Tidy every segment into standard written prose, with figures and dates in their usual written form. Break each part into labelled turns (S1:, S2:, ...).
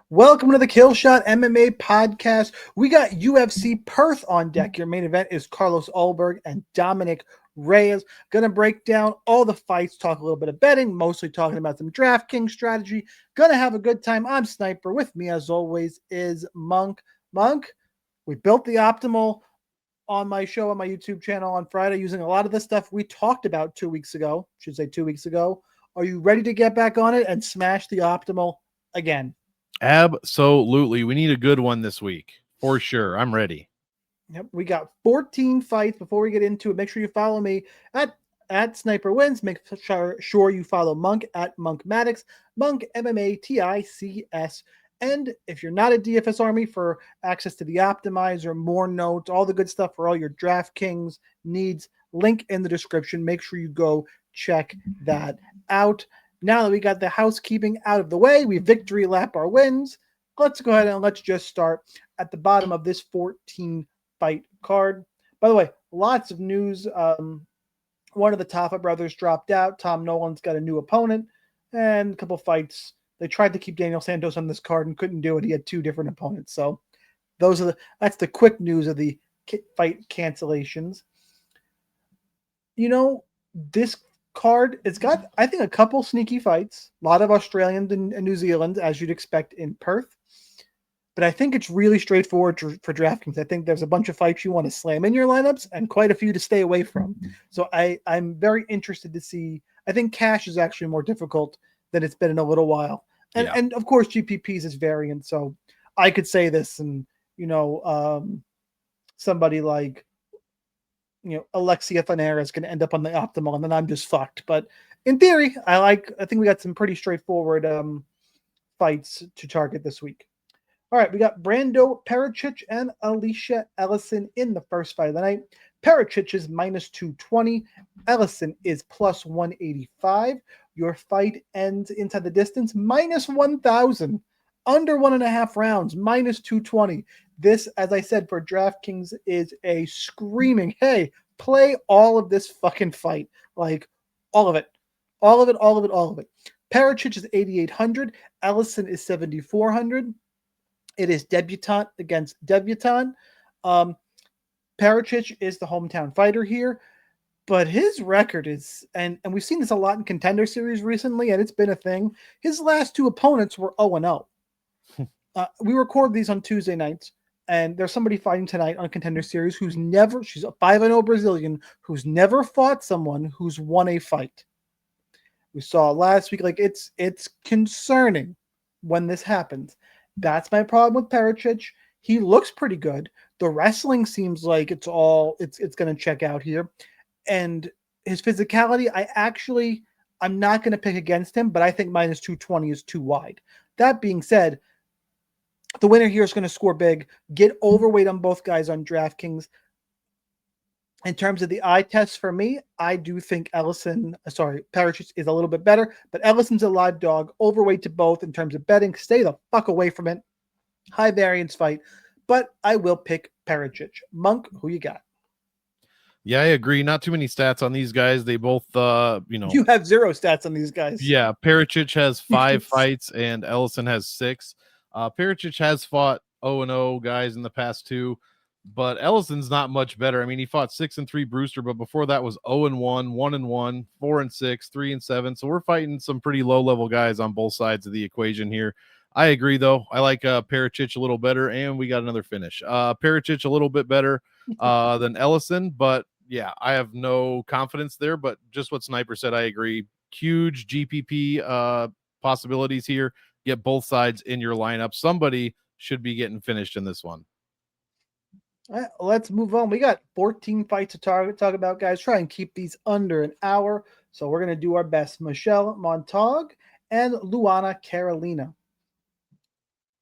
S1: Welcome to the Killshot MMA podcast. We got UFC Perth on deck. Your main event is Carlos Ulberg and Dominic Reyes. Gonna break down all the fights, talk a little bit of betting, mostly talking about some DraftKings strategy. Gonna have a good time. I'm Sniper. With me, as always, is Monk. Monk, we built the optimal on my show on my YouTube channel on Friday using a lot of the stuff we talked about 2 weeks ago. Should say 2 weeks ago. Are you ready to get back on it and smash the optimal again?
S2: Absolutely. We need a good one this week. For sure. I'm ready.
S1: Yep, we got 14 fights. Before we get into it, make sure you follow me at Sniper Wins. Make sure you follow Monk at Monk Maddox, Monk MMATICS. And if you're not a DFS Army, for access to the optimizer, more notes, all the good stuff for all your DraftKings needs, link in the description. Make sure you go check that out. Now that we got the housekeeping out of the way, we victory lap our wins. Let's go ahead and let's just start at the bottom of this 14 fight card. By the way, lots of news. One of the Tafa brothers dropped out. Tom Nolan's got a new opponent, and a couple fights. They tried to keep Daniel Santos on this card and couldn't do it. He had two different opponents. So that's the quick news of the fight cancellations. You know, this card, it's got, I think, a couple sneaky fights. A lot of Australians and New Zealand, as you'd expect in Perth. But I think it's really straightforward for DraftKings. I think there's a bunch of fights you want to slam in your lineups and quite a few to stay away from. So I'm very interested to see. I think cash is actually more difficult than it's been in a little while. And of course, GPPs is variant. So I could say this and, somebody like, Alexia Thainara is going to end up on the optimal, and then I'm just fucked. But in theory, I think we got some pretty straightforward fights to target this week. All right, we got Brando, Pericic, and Elisha Ellison in the first fight of the night. Pericic is minus 220. Ellison is plus 185. Your fight ends inside the distance, minus 1,000. Under 1.5 rounds, minus 220. This, as I said, for DraftKings is a screaming, hey, play all of this fucking fight. Like, all of it. All of it, all of it, all of it. Pericic is 8,800. Ellison is 7,400. It is debutant against debutant. Pericic is the hometown fighter here, but his record is, and we've seen this a lot in Contender Series recently, and it's been a thing. His last two opponents were 0-0. We record these on Tuesday nights, and there's somebody fighting tonight on Contender Series she's a 5-0 Brazilian who's never fought someone who's won a fight. We saw last week, like it's concerning when this happens. That's my problem with Pericic. He looks pretty good. The wrestling seems like it's going to check out here. And his physicality, I'm not going to pick against him, but I think minus 220 is too wide. That being said, the winner here is going to score big, get overweight on both guys on DraftKings. In terms of the eye test for me, I do think Pericic is a little bit better, but Ellison's a live dog, overweight to both in terms of betting. Stay the fuck away from it. High variance fight, but I will pick Pericic. Monk, who you got?
S2: Yeah, I agree. Not too many stats on these guys. They both,
S1: You have zero stats on these guys.
S2: Yeah, Pericic has 5 fights and Ellison has 6. Pericic has fought 0-0 guys in the past 2. But Ellison's not much better. I mean, he fought 6-3 Brewster, but before that was 0-1, 1-1, 4-6, 3-7. So we're fighting some pretty low-level guys on both sides of the equation here. I agree, though. I like Pericic a little better, and we got another finish. Pericic a little bit better than Ellison, but yeah, I have no confidence there. But just what Sniper said, I agree. Huge GPP possibilities here. Get both sides in your lineup. Somebody should be getting finished in this one.
S1: All right, let's move on. We got 14 fights to talk about, guys. Try and keep these under an hour. So we're going to do our best. Michelle Montague and Luana Carolina.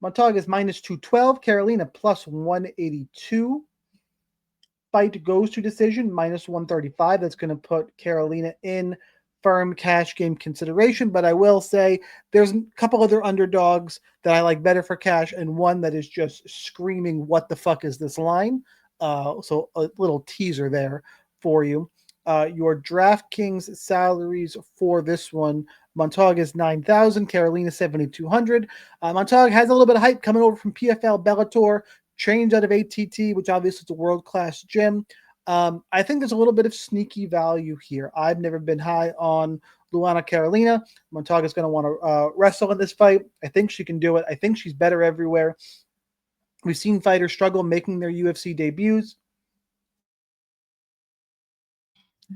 S1: Montague is minus 212. Carolina plus 182. Fight goes to decision, minus 135. That's going to put Carolina in firm cash game consideration, but I will say there's a couple other underdogs that I like better for cash, and one that is just screaming, what the fuck is this line? So a little teaser there for you. Your DraftKings salaries for this one Montague is 9,000. Carolina 7,200. Montague has a little bit of hype coming over from PFL Bellator, trained out of ATT, which obviously is a world-class gym. I think there's a little bit of sneaky value here. I've never been high on Luana Carolina. Montague is going to want to wrestle in this fight. I think she can do it. I think she's better everywhere. We've seen fighters struggle making their UFC debuts.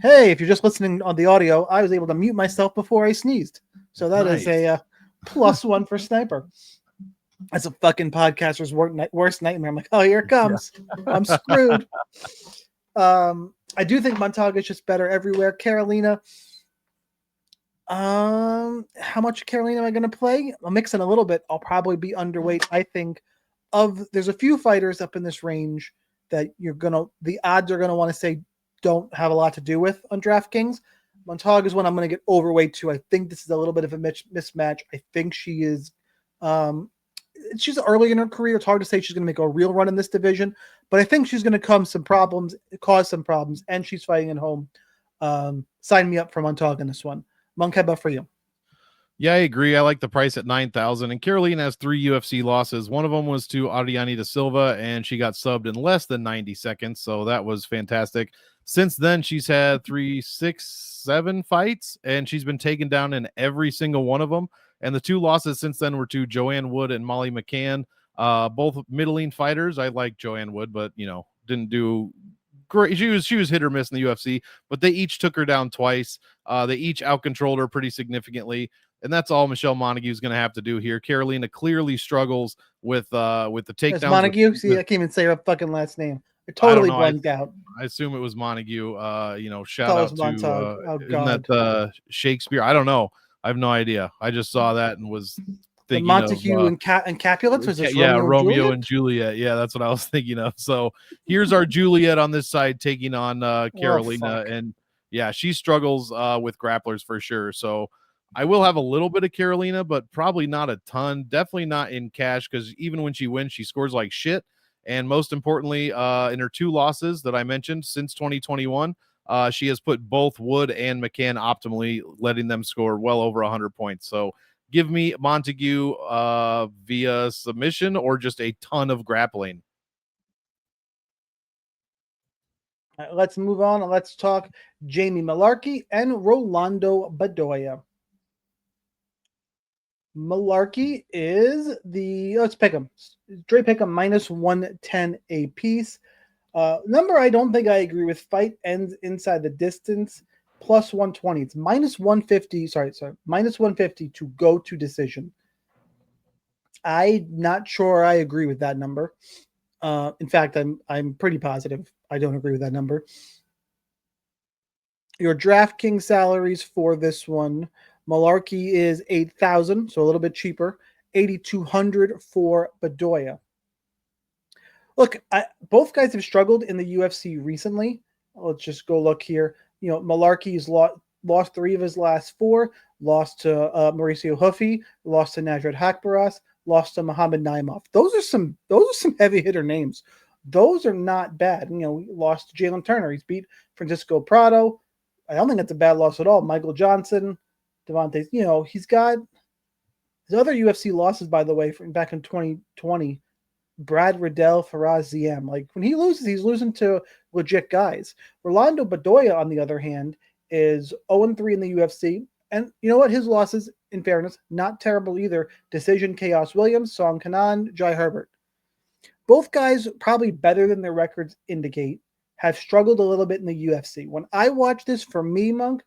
S1: Hey, if you're just listening on the audio, I was able to mute myself before I sneezed. So that is a +1 for Sniper. That's a fucking podcaster's worst nightmare. I'm like, oh, here it comes. Yeah. I'm screwed. I do think Montague is just better everywhere. Carolina. How much Carolina am I going to play? I'll mix in a little bit. I'll probably be underweight. I think there's a few fighters up in this range that the odds are going to want to say don't have a lot to do with on DraftKings. Montague is one I'm going to get overweight to. I think this is a little bit of a mismatch. I think she is, she's early in her career. It's hard to say she's going to make a real run in this division, but I think she's going to cause some problems, and she's fighting at home. Sign me up for Montague in this one. Monk, how about for you?
S2: Yeah, I agree. I like the price at 9,000. And Carolina has 3 UFC losses. One of them was to Adriani da Silva, and she got subbed in less than 90 seconds. So that was fantastic. Since then, she's had 3, 6, 7 fights, and she's been taken down in every single one of them. And the 2 losses since then were to Joanne Wood and Molly McCann, both middling fighters. I like Joanne Wood, but didn't do great. She was hit or miss in the UFC, but they each took her down twice. They each outcontrolled her pretty significantly. And that's all Michelle Montague is going to have to do here. Carolina clearly struggles with the takedowns.
S1: Montague? See, I can't even say her fucking last name. I totally blanked out.
S2: I assume it was Montague. Shout out to
S1: oh,
S2: isn't that Shakespeare? I don't know. I have no idea. I just saw that and was thinking
S1: Montague and Capulet. Was this
S2: Romeo and Juliet? Yeah, that's what I was thinking of. So here's our Juliet on this side taking on Carolina, and yeah, she struggles with grapplers for sure. So I will have a little bit of Carolina, but probably not a ton. Definitely not in cash, because even when she wins, she scores like shit. And most importantly, in her 2 losses that I mentioned since 2021, she has put both Wood and McCann optimally, letting them score well over 100 points. So give me Montague via submission or just a ton of grappling.
S1: All right, let's move on. Let's talk Jamie Mullarkey and Rolando Bedoya. Mullarkey is let's pick him. Dre pick him -110 a piece. Number I don't think I agree with. Fight ends inside the distance, +120. It's -150. Sorry, -150 to go to decision. I'm not sure I agree with that number. In fact, I'm pretty positive I don't agree with that number. Your DraftKings salaries for this one. Mullarkey is 8,000, so a little bit cheaper. 8,200 for Bedoya. Look, both guys have struggled in the UFC recently. Let's just go look here. Mullarkey's lost 3 of his last 4. Lost to Mauricio Huffy. Lost to Nasrat Hakbaras. Lost to Muhammad Naimov. Those are some heavy hitter names. Those are not bad. Lost to Jalen Turner. He's beat Francisco Prado. I don't think that's a bad loss at all. Michael Johnson. Devontae, he's got his other UFC losses, by the way, from back in 2020. Brad Riddell, Faraz Ziem. Like, when he loses, he's losing to legit guys. Rolando Bedoya, on the other hand, is 0-3 in the UFC. And you know what? His losses, in fairness, not terrible either. Decision, Chaos Williams, Song Kanan, Jai Herbert. Both guys, probably better than their records indicate, have struggled a little bit in the UFC. When I watch this, for me, Monk,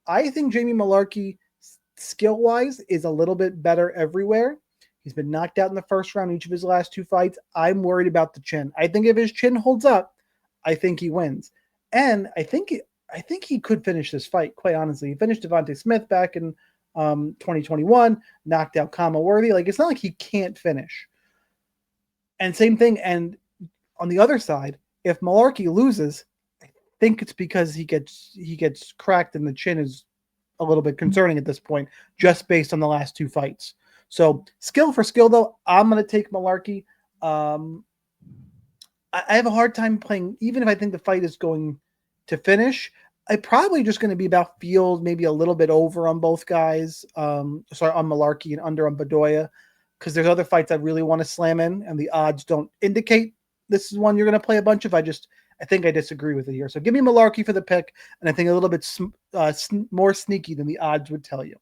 S1: I think Jamie Mullarkey, skill-wise, is a little bit better everywhere. He's been knocked out in the first round each of his last 2 fights. I'm worried about the chin. I think if his chin holds up, I think he wins. And I think he could finish this fight, quite honestly. He finished Devontae Smith back in 2021, knocked out Kama Worthy. Like, it's not like he can't finish. And same thing, and on the other side, if Mullarkey loses, I think it's because he gets cracked and the chin is a little bit concerning at this point, just based on the last 2 fights. So skill for skill, though, I'm going to take Mullarkey. I have a hard time playing, even if I think the fight is going to finish, I probably just going to be about field, maybe a little bit over on both guys. Sorry, on Mullarkey and under on Bedoya, because there's other fights I really want to slam in, and the odds don't indicate this is one you're going to play a bunch of. I think I disagree with it here. So give me Mullarkey for the pick, and I think a little bit more sneaky than the odds would tell you.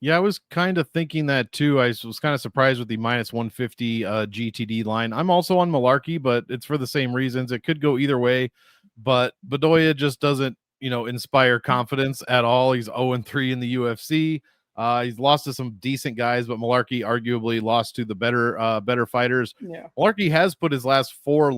S2: Yeah, I was kind of thinking that too. I was kind of surprised with the minus 150 GTD line. I'm also on Mullarkey, but it's for the same reasons. It could go either way, but Bedoya just doesn't, inspire confidence at all. He's 0-3 in the UFC. He's lost to some decent guys, but Mullarkey arguably lost to the better fighters.
S1: Yeah.
S2: Mullarkey has put his last 4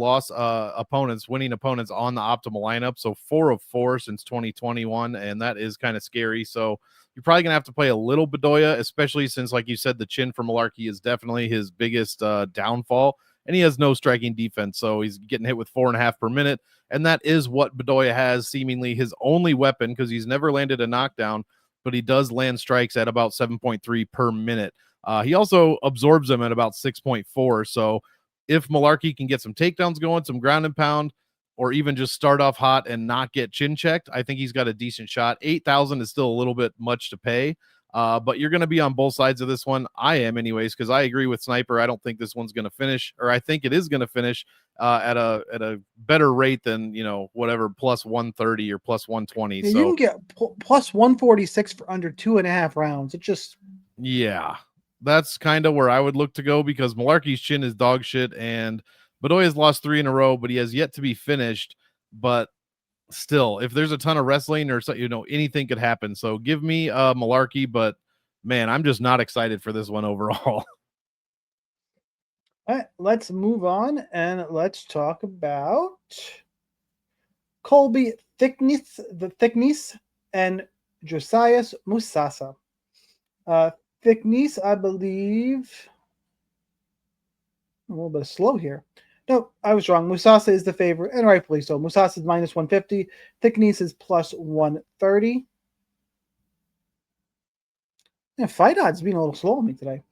S2: winning opponents on the optimal lineup. So 4 of 4 since 2021. And that is kind of scary. So you're probably going to have to play a little Bedoya, especially since, like you said, the chin for Mullarkey is definitely his biggest downfall. And he has no striking defense. So he's getting hit with 4.5 per minute. And that is what Bedoya has, seemingly his only weapon, because he's never landed a knockdown, but he does land strikes at about 7.3 per minute. He also absorbs them at about 6.4. So if Mullarkey can get some takedowns going, some ground and pound, or even just start off hot and not get chin checked, I think he's got a decent shot. 8,000 is still a little bit much to pay, but you're going to be on both sides of this one. I am anyways, because I agree with Sniper. I don't think this one's going to finish, or I think it is going to finish at a better rate than, whatever, plus 130 or plus 120.
S1: Yeah,
S2: so
S1: you can get plus 146 for under 2.5 rounds. It just,
S2: yeah, that's kind of where I would look to go, because Mullarkey's chin is dog shit, and Bedoya's lost 3 in a row, but he has yet to be finished. But still, if there's a ton of wrestling or anything could happen. So give me Mullarkey, but man, I'm just not excited for this one overall.
S1: all right, let's move on and let's talk about Colby Thicknesse, and Josias Musasa. Thicknesse, I believe, a little bit slow here. No, I was wrong. Musasa is the favorite, and rightfully so. Musasa is minus 150. Thicknesse is plus 130. Yeah, fight odds being a little slow on me today.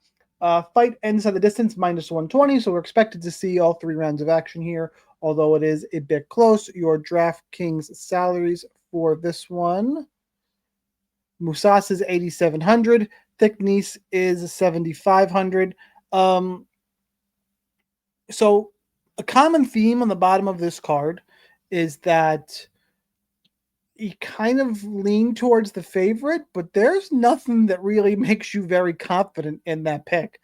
S1: Fight ends at the distance, minus 120, so we're expected to see all 3 rounds of action here, although it is a bit close. Your DraftKings salaries for this one: Musasa is 8,700. Thicknesse is 7,500. So a common theme on the bottom of this card is that you kind of lean towards the favorite, but there's nothing that really makes you very confident in that pick.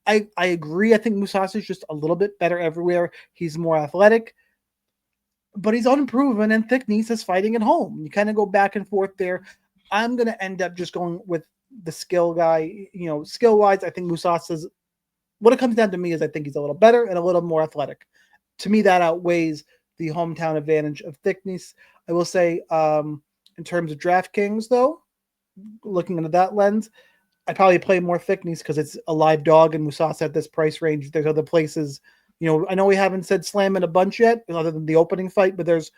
S1: I agree. I think Musasa is just a little bit better everywhere. He's more athletic, but he's unproven, and Thicknesse is fighting at home. You kind of go back and forth there. I'm going to end up just going with the skill guy. Skill-wise, I think Musasa's, what it comes down to me is I think he's a little better and a little more athletic. To me, that outweighs the hometown advantage of Thicknesse. I will say, in terms of DraftKings, though, looking into that lens, I probably play more Thicknesse because it's a live dog, and Musasa at this price range. There's other places, I know we haven't said slam in a bunch yet, other than the opening fight, but there's,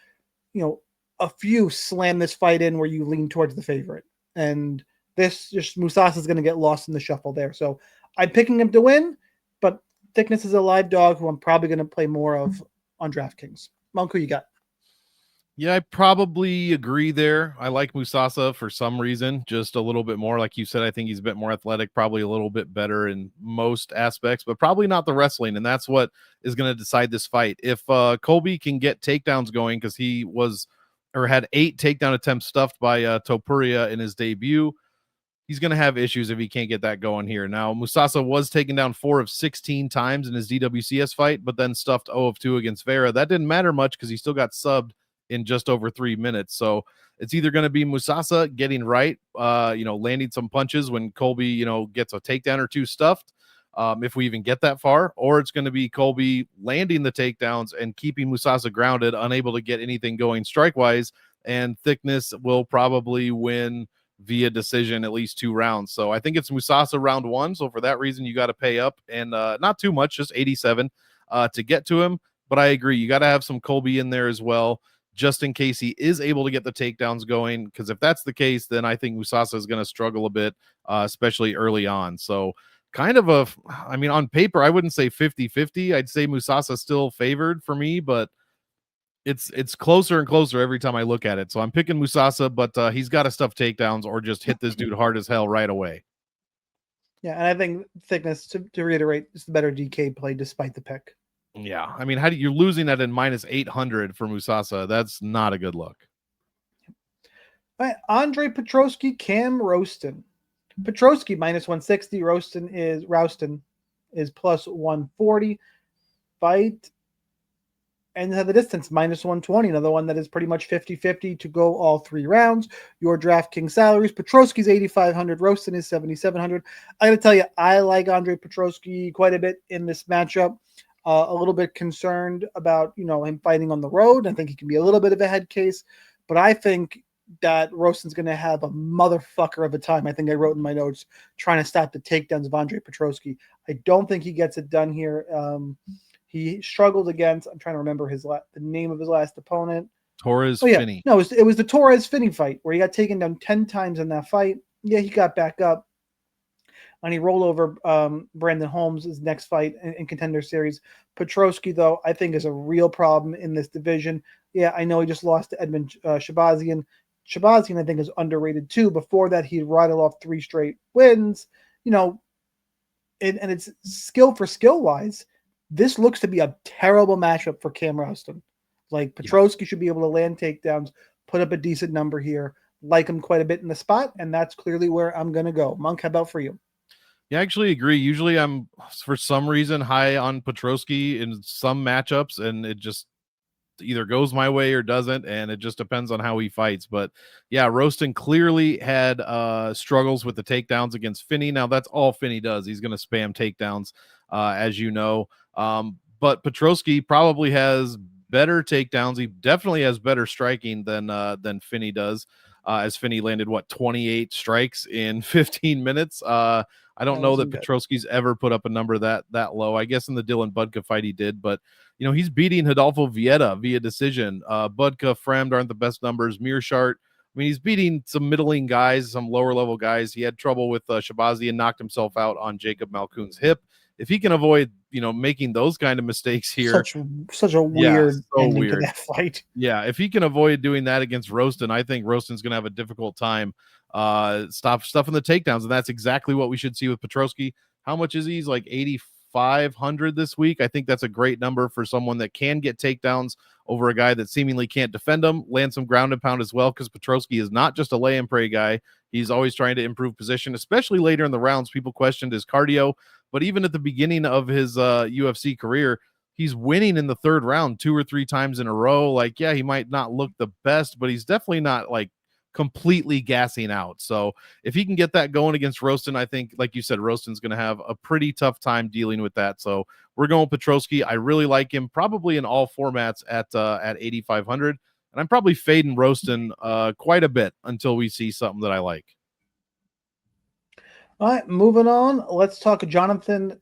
S1: a few slam this fight in where you lean towards the favorite. And this, just Musasa is going to get lost in the shuffle there. So I'm picking him to win, but Thicknesse is a live dog who I'm probably going to play more of on DraftKings. Monk, who you got?
S2: Yeah, I probably agree there. I like Musasa for some reason, just a little bit more. Like you said, I think he's a bit more athletic, probably a little bit better in most aspects, but probably not the wrestling. And that's what is going to decide this fight. If Colby can get takedowns going, because he had 8 takedown attempts stuffed by Topuria in his debut, he's going to have issues if he can't get that going here. Now, Musasa was taken down 4 of 16 times in his DWCS fight, but then stuffed 0 of 2 against Vera. That didn't matter much because he still got subbed in just over 3 minutes. So it's either going to be Musasa getting right, landing some punches when Colby, gets a takedown or 2 stuffed, if we even get that far, or it's going to be Colby landing the takedowns and keeping Musasa grounded, unable to get anything going strike-wise, and Thicknesse will probably win via decision at least 2 rounds. So I think it's Musasa round 1. So for that reason, you got to pay up, and not too much, just 87 to get to him. But I agree, you got to have some Colby in there as well, just in case he is able to get the takedowns going. Because if that's the case, then I think Musasa is going to struggle a bit, especially early on. So kind of on paper, I wouldn't say 50-50. I'd say Musasa still favored for me, but it's closer and closer every time I look at it. So I'm picking Musasa, but he's got to stuff takedowns or just hit this dude hard as hell right away.
S1: Yeah, and I think Thicknesse, to reiterate, is the better DK play despite the pick.
S2: Yeah, I mean, how do you're losing that in minus 800 for Musasa? That's not a good look.
S1: All right, Andre Petroski, Cam Rowston. Petroski minus 160. Rowston is plus 140. Fight and the distance minus 120. Another one that is pretty much 50-50 to go all 3 rounds. Your DraftKings salaries: Petroski's 8,500, Rowston is 7,700. I got to tell you, I like Andre Petroski quite a bit in this matchup. A little bit concerned about him fighting on the road. I think he can be a little bit of a head case, but I think that Rowston's going to have a motherfucker of a time. I think I wrote in my notes trying to stop the takedowns of Andre Petroski. I don't think he gets it done here. He struggled against, I'm trying to remember the name of his last opponent.
S2: Torres Finney.
S1: No, it was the Torres Finney fight where he got taken down 10 times in that fight. Yeah, he got back up. And he rolled over Brandon Holmes' next fight in Contender Series. Petroski, though, I think is a real problem in this division. Yeah, I know he just lost to Edmund Shabazian. Shabazian, I think, is underrated too. Before that, he'd rattled off 3 straight wins. And it's skill for skill-wise. This looks to be a terrible matchup for Cam Rowston. Like, Petroski should be able to land takedowns, put up a decent number here, like him quite a bit in the spot, and that's clearly where I'm going to go. Monk, how about for you?
S2: Yeah, I actually agree. Usually I'm, for some reason, high on Petroski in some matchups, and it just either goes my way or doesn't, and it just depends on how he fights. But yeah, Rowston clearly had struggles with the takedowns against Finney. Now, that's all Finney does. He's going to spam takedowns, as you know. But Petroski probably has better takedowns. He definitely has better striking than Finney does. As Finney landed 28 strikes in 15 minutes. I don't know that Petroski's ever put up a number that low. I guess in the Dylan Budka fight he did, but he's beating Rodolfo via decision. Budka, Fremd aren't the best numbers. Mearshart, I mean, he's beating some middling guys, some lower level guys. He had trouble with Shabazi and knocked himself out on Jacob Malkoon's hip. If he can avoid, making those kind of mistakes here,
S1: such a weird ending to that fight.
S2: Yeah, if he can avoid doing that against Rowston, I think Rowston's going to have a difficult time stuffing the takedowns, and that's exactly what we should see with Petroski. How much is he? He's like 8,500 this week. I think that's a great number for someone that can get takedowns over a guy that seemingly can't defend them, land some ground and pound as well, because Petroski is not just a lay and pray guy. He's always trying to improve position, especially later in the rounds. People questioned his cardio, but even at the beginning of his UFC career, he's winning in the 3rd round 2 or 3 times in a row. Like, yeah, he might not look the best, but he's definitely not like completely gassing out. So if he can get that going against Rowston, I think, like you said, Rowston's going to have a pretty tough time dealing with that. So we're going Petroski. I really like him, probably in all formats at 8,500. And I'm probably fading Rowston quite a bit until we see something that I like.
S1: All right, moving on. Let's talk Jonathan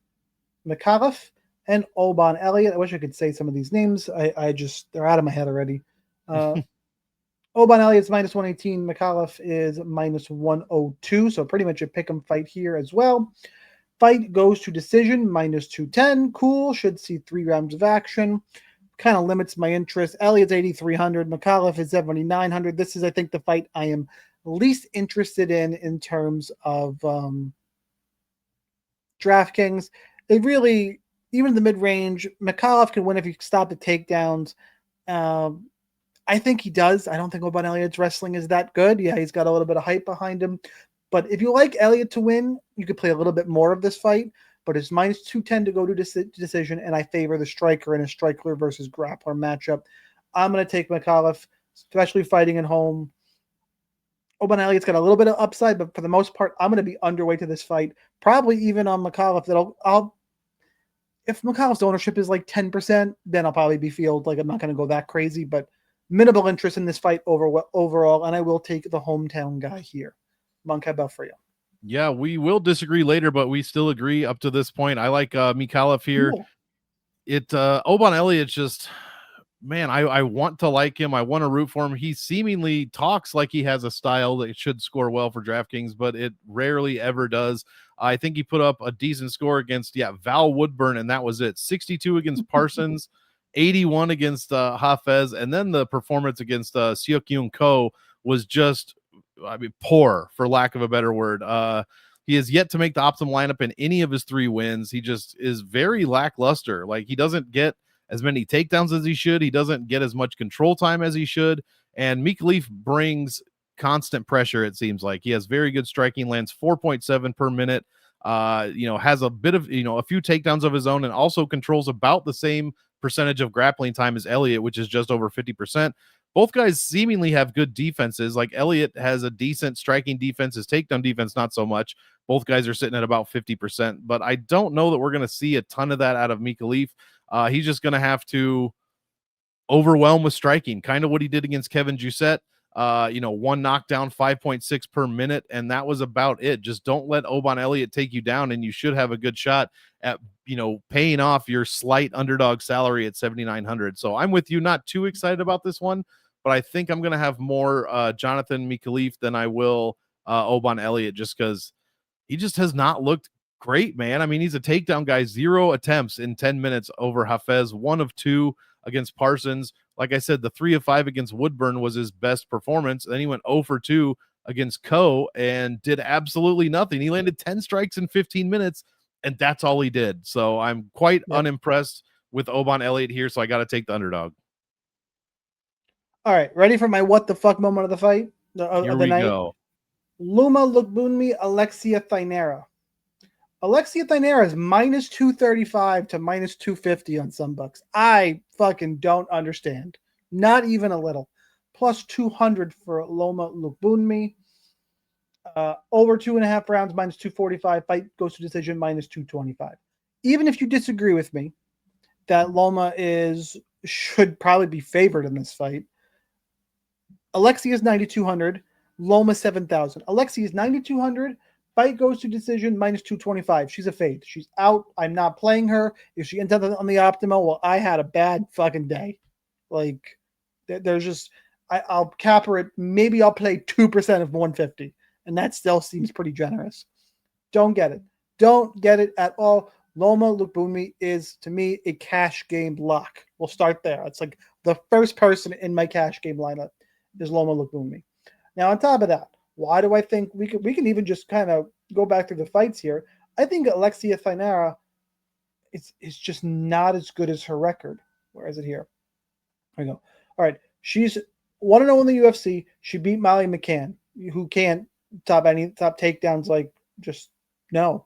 S1: Micallef and Oban Elliott. I wish I could say some of these names. They're out of my head already. Oban Elliott's minus 118. Micallef is minus 102. So pretty much a pick 'em fight here as well. Fight goes to decision, minus 210. Cool. Should see 3 rounds of action. Kind of limits my interest. Elliott's 8,300. Micallef is 7,900. This is, I think, the fight I am least interested in terms of DraftKings. They really, even in the mid-range, Micallef can win if you stop the takedowns. I think he does. I don't think Oban Elliott's wrestling is that good. Yeah, he's got a little bit of hype behind him. But if you like Elliott to win, you could play a little bit more of this fight. But it's minus 210 to go to decision, and I favor the striker in a striker versus grappler matchup. I'm going to take Micallef, especially fighting at home. Oban Elliott's got a little bit of upside, but for the most part, I'm going to be underweight to this fight. Probably even on Micallef. If Micallef's ownership is like 10%, then I'll probably be like I'm not going to go that crazy. But minimal interest in this fight overall, and I will take the hometown guy here. Monk, how about for you?
S2: Yeah, we will disagree later, but we still agree up to this point. I like Micallef here. Cool. Oban Elliott just, man, I want to like him. I want to root for him. He seemingly talks like he has a style that should score well for DraftKings, but it rarely ever does. I think he put up a decent score against, Val Woodburn, and that was it. 62 against Parsons, 81 against Hafez, and then the performance against Seok-Yoon Ko was just, I mean, poor, for lack of a better word. He has yet to make the optimal lineup in any of his 3 wins. He just is very lackluster. Like, he doesn't get as many takedowns as he should. He doesn't get as much control time as he should. And Micallef brings constant pressure, it seems like. He has very good striking, lands 4.7 per minute. Has a bit of, a few takedowns of his own, and also controls about the same percentage of grappling time as Elliott, which is just over 50%. Both guys seemingly have good defenses. Like, Elliott has a decent striking defense, his takedown defense not so much. Both guys are sitting at about 50%, but I don't know that we're going to see a ton of that out of Micallef. He's just going to have to overwhelm with striking, kind of what he did against Kevin Jousset. 1 knockdown, 5.6 per minute, and that was about it. Just don't let Oban Elliott take you down, and you should have a good shot at paying off your slight underdog salary at 7,900. So I'm with you, not too excited about this one, but I think I'm going to have more Jonathan Micallef than I will Oban Elliott, just because he just has not looked great, man. I mean, he's a takedown guy, 0 attempts in 10 minutes over Hafez, 1 of 2 against Parsons. Like I said, the 3 of 5 against Woodburn was his best performance. Then he went 0 for 2 against Ko and did absolutely nothing. He landed 10 strikes in 15 minutes, and that's all he did. So I'm quite unimpressed with Oban Elliott here, so I got to take the underdog.
S1: All right, ready for my what the fuck moment of the fight?
S2: Here we go.
S1: Loma Lookboonmee, Alexia Thainara. Alexia Thainara is minus 235 to minus 250 on some books. I fucking don't understand. Not even a little. Plus 200 for Loma Lookboonmee. Over 2.5 rounds, minus 245. Fight goes to decision, minus 225. Even if you disagree with me that Loma should probably be favored in this fight, Alexia is 9,200. Loma 7,000. Alexia is 9,200. Fight goes to decision, minus 225. She's a fade. She's out. I'm not playing her. If she ends up on the optimal, well, I had a bad fucking day. Like, there's just, I'll cap her at, maybe I'll play 2% of 150. And that still seems pretty generous. Don't get it. Don't get it at all. Loma Lookboonmee is, to me, a cash game lock. We'll start there. It's like the first person in my cash game lineup is Loma Lookboonmee. Now, on top of that, why do I think we can even just kind of go back through the fights here? I think Alexia Thainara is just not as good as her record. Where is it here? There we go. All right. She's 1-0 in the UFC. She beat Molly McCann, who can't top takedowns. Like, just no.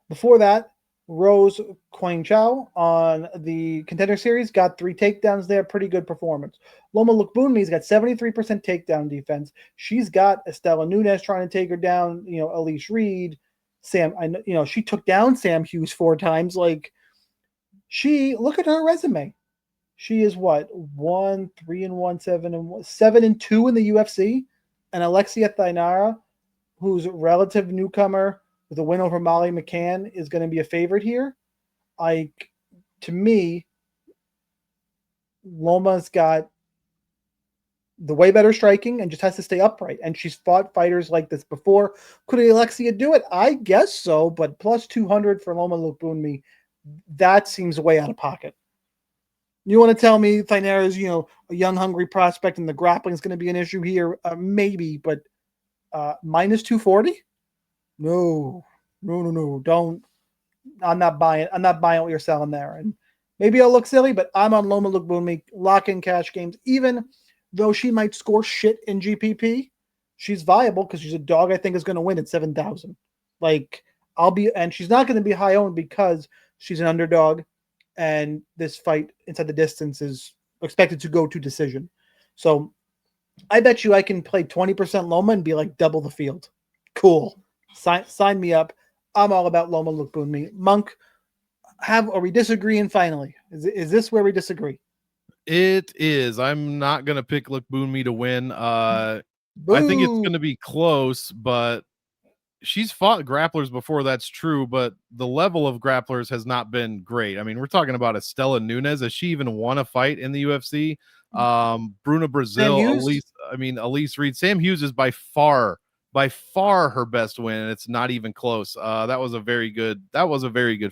S1: Before that, Rose Quang Chao on the Contender Series got 3 takedowns there. Pretty good performance. Loma Lookboonmee's got 73% takedown defense. She's got Estela Nunes trying to take her down. Elise Reed, Sam. She took down Sam Hughes 4 times. Like, look at her resume. She is what 1-3-1, 7-2 in the UFC, and Alexia Thainara, who's a relative newcomer with a win over Molly McCann, is going to be a favorite here. To me, Loma's got the way better striking and just has to stay upright. And she's fought fighters like this before. Could Alexia do it? I guess so, but plus 200 for Loma Lookboonmee, that seems way out of pocket. You want to tell me Thainara is, a young, hungry prospect and the grappling is going to be an issue here? Maybe, but minus 240? No. Don't. I'm not buying what you're selling there. And maybe I'll look silly, but I'm on Loma Lookboonmee, lock-in cash games. Even though she might score shit in GPP, she's viable because she's a dog I think is going to win at 7,000. Like, and she's not going to be high owned because she's an underdog, and this fight inside the distance is expected to go to decision. So I bet you I can play 20% Loma and be like double the field. Cool. Sign me up. I'm all about Loma Lookboonmee. Monk, are we disagreeing finally? Is this where we disagree?
S2: It is. I'm not going to pick Lookboonmee to win. I think it's going to be close, but she's fought grapplers before, that's true, but the level of grapplers has not been great. I mean, we're talking about Estela Nunes. Has she even won a fight in the UFC? Bruna Brazil, Elise Reed. Sam Hughes is by far her best win, and it's not even close. That was a very good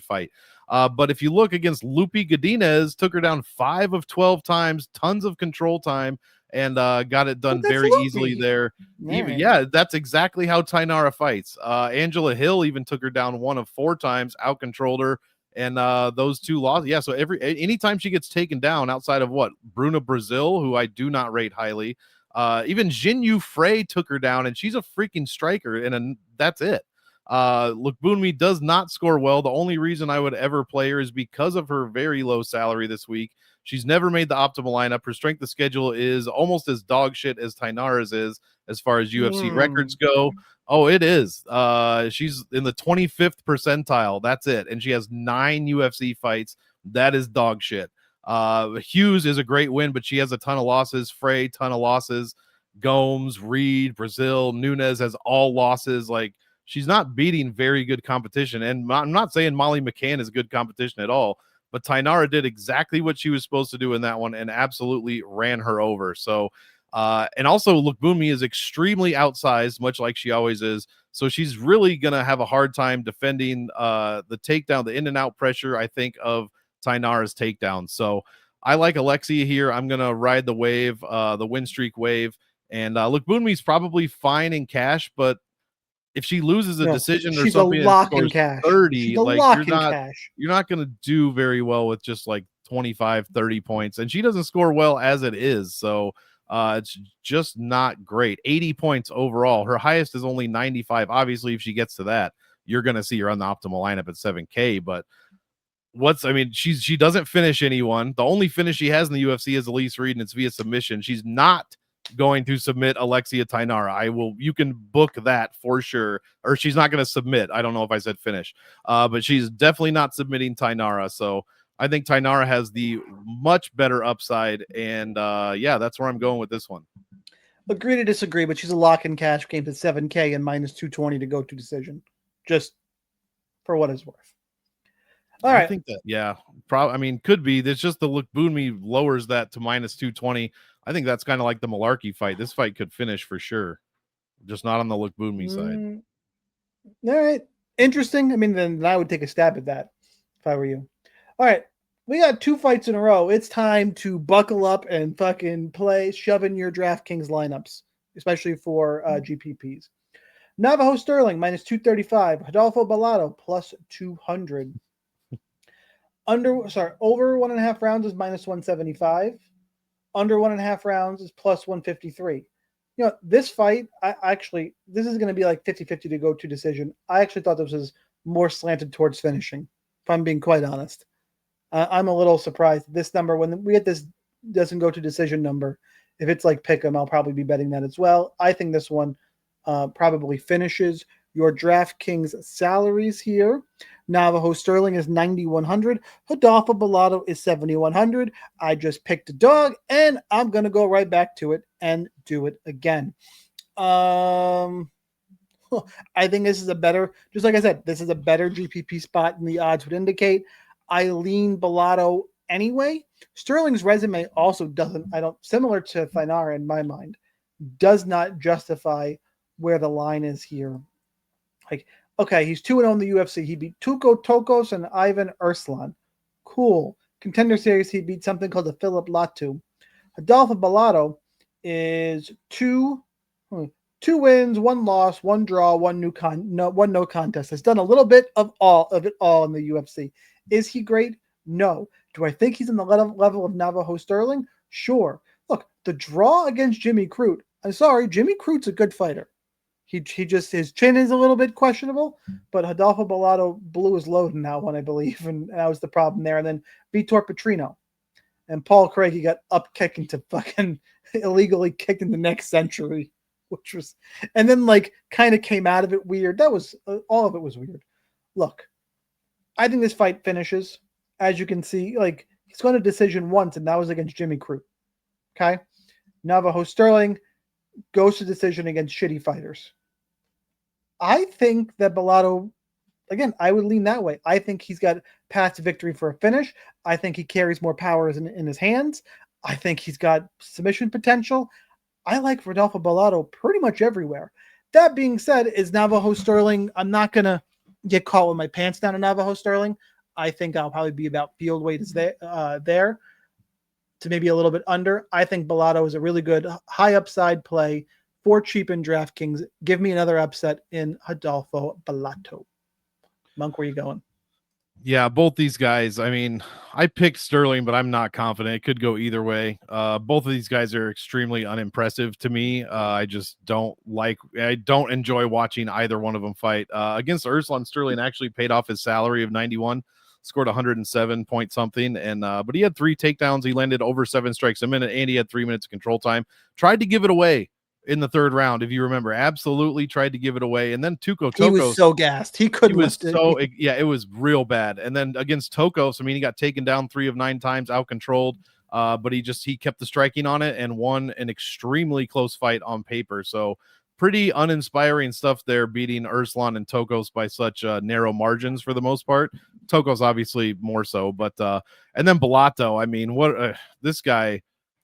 S2: fight. But if you look against Lupe Godinez, took her down 5 of 12 times, tons of control time, and got it done very easily there. Even yeah, that's exactly how Thainara fights. Angela Hill even took her down 1 of 4 times, out controlled her, and those 2 losses. Yeah, so anytime she gets taken down outside of Bruna Brazil, who I do not rate highly, even Jinyu Frey took her down, and she's a freaking striker, and that's it. Lookboonmee does not score well. The only reason I would ever play her is because of her very low salary this week. She's never made the optimal lineup. Her strength of schedule is almost as dog shit as Thainara's is as far as UFC records go. Oh, it is. She's in the 25th percentile. That's it. And she has 9 UFC fights. That is dog shit. Hughes is a great win, but she has a ton of losses. Frey, ton of losses. Gomes, Reed, Brazil, Nunes has all losses. Like, she's not beating very good competition. And I'm not saying Molly McCann is good competition at all, but Thainara did exactly what she was supposed to do in that one and absolutely ran her over. So, and also Lookboonmee is extremely outsized, much like she always is. So she's really going to have a hard time defending the takedown, the in and out pressure, I think, of Thainara's takedown. So I like Alexia here. I'm going to ride the wave, the win streak wave. And Lookboonmee's probably fine in cash, but if she loses a decision or something and scores 30, like you're not going to do very well with just like 25, 30 points. And she doesn't score well as it is. So it's just not great. 80 points overall. Her highest is only 95. Obviously, if she gets to that, you're going to see her on the optimal lineup at 7K. But she doesn't finish anyone. The only finish she has in the UFC is Elise Reed, and it's via submission. She's not going to submit Alexia Thainara. You can book that for sure. Or she's not going to submit. I don't know if I said finish. But she's definitely not submitting Thainara. So I think Thainara has the much better upside. And yeah, that's where I'm going with this one.
S1: Agree to disagree, but she's a lock in cash game at 7K and minus 220 to go to decision. Just for what it's worth. All right.
S2: I think that, yeah, could be. There's just the Lookboonmee lowers that to minus 220. I think that's kind of like the Mullarkey fight. This fight could finish for sure, just not on the Lookboonmee side.
S1: All right. Interesting. I mean, then I would take a stab at that if I were you. All right. We got 2 fights in a row. It's time to buckle up and fucking shove in your DraftKings lineups, especially for GPPs. Navajo Stirling, minus 235. Rodolfo Bellato, plus 200. Over 1.5 rounds is minus 175. Under 1.5 rounds is plus 153. You know, this fight, this is going to be like 50-50 to go to decision. I actually thought this was more slanted towards finishing, if I'm being quite honest. I'm a little surprised. This number, when we get this doesn't go to decision number, if it's like pick'em, I'll probably be betting that as well. I think this one probably finishes. Your DraftKings salaries here. Navajo Stirling is 9,100. Rodolfo Bellato is 7,100. I just picked a dog, and I'm going to go right back to it and do it again. I think this is just like I said, this is a better GPP spot than the odds would indicate. I lean Bellato anyway. Stirling's resume also similar to Thainara in my mind, does not justify where the line is here. Like, okay, he's 2-0 in the UFC. He beat Tuco Tokos and Ivan Urslan. Cool. Contender Series, he beat something called the Philip Latu. Rodolfo Bellato is 2 wins, 1 loss, 1 draw, 1 no contest. Has done a little bit of it all in the UFC. Is he great? No. Do I think he's in the level of Navajo Stirling? Sure. Look, the draw against Jimmy Crute. I'm sorry, Jimmy Crute's a good fighter. He just, his chin is a little bit questionable, but Rodolfo Bellato blew his load in that one, I believe, and that was the problem there. And then Vitor Petrino and Paul Craig, he got up kicked into fucking illegally kicked in the next century, which was, and then like kind of came out of it weird. That was all of it was weird. Look, I think this fight finishes. As you can see, like he's gone to decision once, and that was against Jimmy Crute. Okay, Navajo Stirling goes to decision against shitty fighters. I think that Bellato, again, I would lean that way. I think he's got path to victory for a finish. I think he carries more power in his hands. I think he's got submission potential. I like Rodolfo Bellato pretty much everywhere. That being said, is Navajo Stirling, I'm not going to get caught with my pants down in Navajo Stirling. I think I'll probably be about field weight is there to maybe a little bit under. I think Bellato is a really good high upside play for cheap in DraftKings. Give me another upset in Rodolfo Bellato. Monk, where you going?
S2: Yeah, both these guys. I mean, I picked Stirling, but I'm not confident. It could go either way. Both of these guys are extremely unimpressive to me. I just I don't enjoy watching either one of them fight. Against Ursula, Stirling actually paid off his salary of 91, scored 107 point something, and but he had 3 takedowns. He landed over 7 strikes a minute, and he had 3 minutes of control time. Tried to give it away in the 3rd round, if you remember. Absolutely tried to give it away. And then Tokos,
S1: he was so gassed. He couldn't lift it.
S2: Yeah, it was real bad. And then against Tokos, I mean, he got taken down 3 of 9 times, out controlled. But he kept the striking on it and won an extremely close fight on paper. So pretty uninspiring stuff there, beating Urslan and Tokos by such narrow margins for the most part. Tokos obviously more so, but and then Bellato, I mean, what this guy,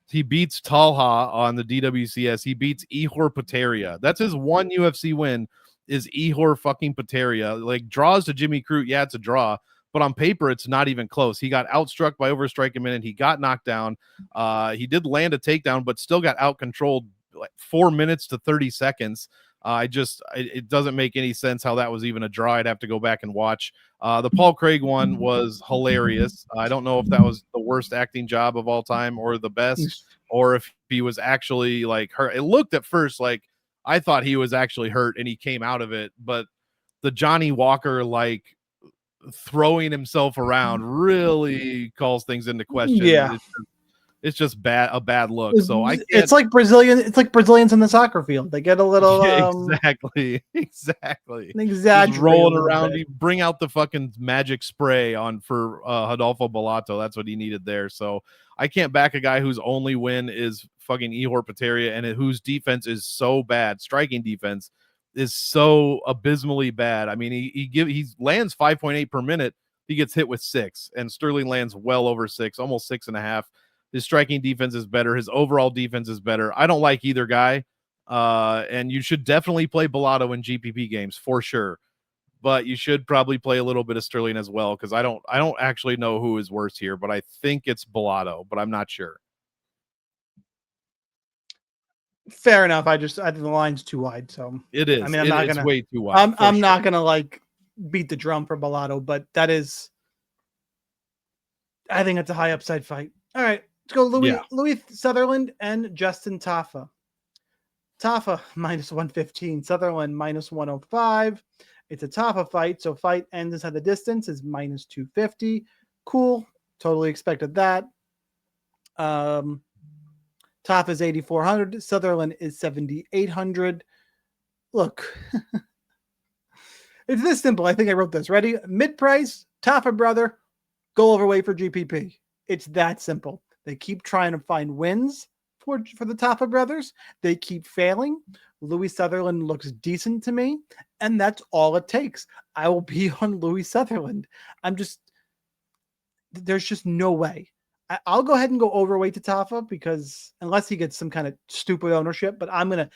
S2: he beats Talha on the DWCS. He beats Ihor Pateria. That's his one UFC win, is Ihor fucking Pateria. Like, draws to Jimmy Crute, yeah, it's a draw, but on paper, it's not even close. He got outstruck by over a strike a minute. He got knocked down. He did land a takedown, but still got out-controlled like 4 minutes to 30 seconds. It doesn't make any sense how that was even a draw. I'd have to go back and watch. The Paul Craig one was hilarious. I don't know if that was the worst acting job of all time or the best, or if he was actually like hurt. It looked at first like I thought he was actually hurt and he came out of it, but the Johnny Walker like throwing himself around really calls things into question.
S1: Yeah.
S2: It's just a bad look. So
S1: it's like Brazilians in the soccer field. They get a little
S2: exactly
S1: exaggerate,
S2: rolling around. You bring out the fucking magic spray for Rodolfo Bellato. That's what he needed there. So I can't back a guy whose only win is fucking Ihor Pateria and whose defense is so bad. Striking defense is so abysmally bad. I mean, he lands 5.8 per minute. He gets hit with 6, and Stirling lands well over 6, almost 6.5. His striking defense is better. His overall defense is better. I don't like either guy. And you should definitely play Bellato in GPP games for sure. But you should probably play a little bit of Stirling as well, because I don't actually know who is worse here, but I think it's Bellato, but I'm not sure.
S1: Fair enough. I think the line's too wide, so
S2: it is.
S1: I mean, it's
S2: way too wide.
S1: I'm not gonna like beat the drum for Bellato, but I think it's a high upside fight. All right. Let's go Louie Sutherland and Justin Tafa. Tafa minus 115, Sutherland minus 105. It's a Tafa fight, so fight ends inside the distance is minus 250. Cool. Totally expected that. Tafa is 8,400. Sutherland is 7,800. Look, it's this simple. I think I wrote this. Ready? Mid-price, Tafa brother, go overweight for GPP. It's that simple. They keep trying to find wins for the Tafa brothers. They keep failing. Louie Sutherland looks decent to me, and that's all it takes. I will be on Louie Sutherland. There's just no way. I'll go ahead and go overweight to Tafa, because unless he gets some kind of stupid ownership, but I'm going to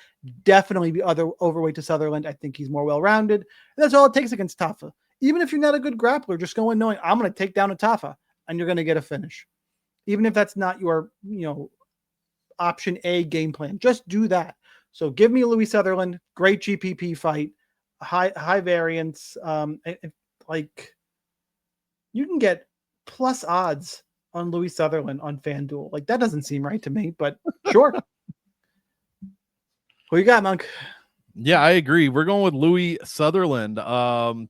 S1: definitely be overweight to Sutherland. I think he's more well-rounded. And that's all it takes against Tafa. Even if you're not a good grappler, just go in knowing I'm going to take down a Tafa and you're going to get a finish. Even if that's not your, option A game plan, just do that. So give me Louie Sutherland, great GPP fight, high variance. Like, you can get plus odds on Louie Sutherland on FanDuel. Like, that doesn't seem right to me, but sure. Who you got, Monk?
S2: Yeah, I agree. We're going with Louie Sutherland.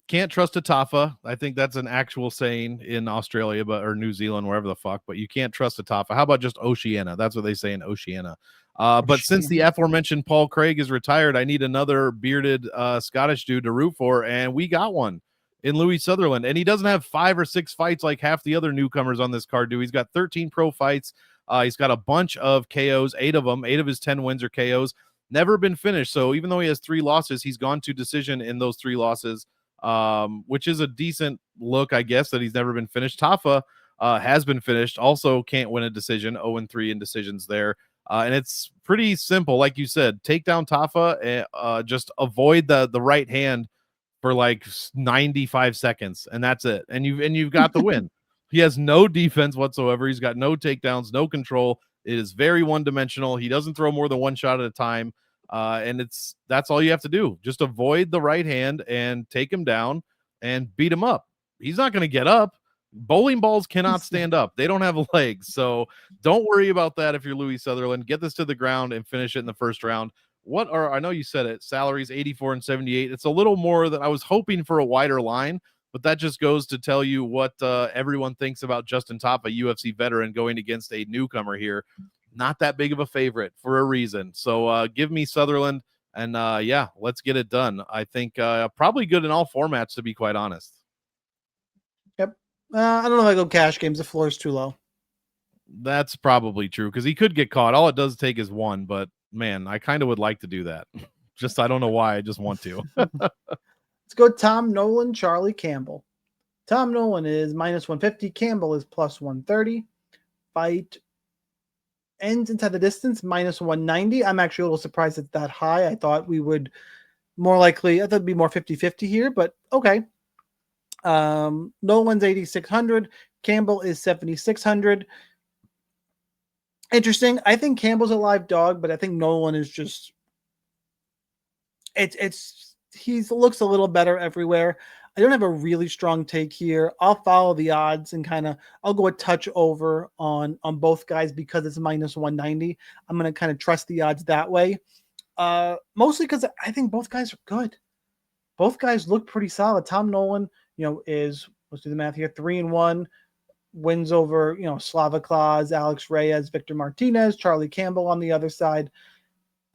S2: Can't trust a Tafa. I think that's an actual saying in Australia, or New Zealand, wherever the fuck. But you can't trust a Tafa. How about just Oceania? That's what they say in Oceania. But since the aforementioned Paul Craig is retired, I need another bearded Scottish dude to root for, and we got one in Louie Sutherland. And he doesn't have 5 or 6 fights like half the other newcomers on this card do. He's got 13 pro fights. He's got a bunch of KOs, 8 of them. 8 of his 10 wins are KOs. Never been finished. So even though he has 3 losses, he's gone to decision in those 3 losses, which is a decent look, I guess, that he's never been finished. Tafa has been finished. Also can't win a decision. 0-3 in decisions there. And it's pretty simple. Like you said, take down Tafa, just avoid the right hand for like 95 seconds, and that's it. And you've got the win. He has no defense whatsoever. He's got no takedowns, no control. It is very one-dimensional. He doesn't throw more than one shot at a time. And that's all you have to do. Just avoid the right hand and take him down and beat him up. He's not going to get up. Bowling balls cannot stand up. They don't have legs. So don't worry about that if you're Louie Sutherland. Get this to the ground and finish it in the first round. What are, I know you said it, salaries 84 and 78. It's a little more than I was hoping for, a wider line, but that just goes to tell you what everyone thinks about Justin Tafa, a UFC veteran going against a newcomer here. Not that big of a favorite for a reason. So give me Sutherland, and yeah, let's get it done. I think probably good in all formats, to be quite honest.
S1: Yep. I don't know if I go cash games. The floor is too low.
S2: That's probably true, because he could get caught. All it does take is one, but man, I kind of would like to do that. Just, I don't know why. I just want to.
S1: Let's go Tom Nolan, Charlie Campbell. Tom Nolan is -150. Campbell is +130. Fight ends inside the distance, -190. I'm actually a little surprised it's that high. I thought we would more likely, I thought it'd be more 50-50 here, but okay. Nolan's 8,600. Campbell is 7,600. Interesting. I think Campbell's a live dog, but I think Nolan is just, he looks a little better everywhere. I don't have a really strong take here. I'll follow the odds and I'll go a touch over on both guys because it's -190. I'm going to kind of trust the odds that way. Mostly because I think both guys are good. Both guys look pretty solid. Tom Nolan, is, let's do the math here, 3-1, wins over, Slava Claus, Alex Reyes, Victor Martinez, Charlie Campbell on the other side.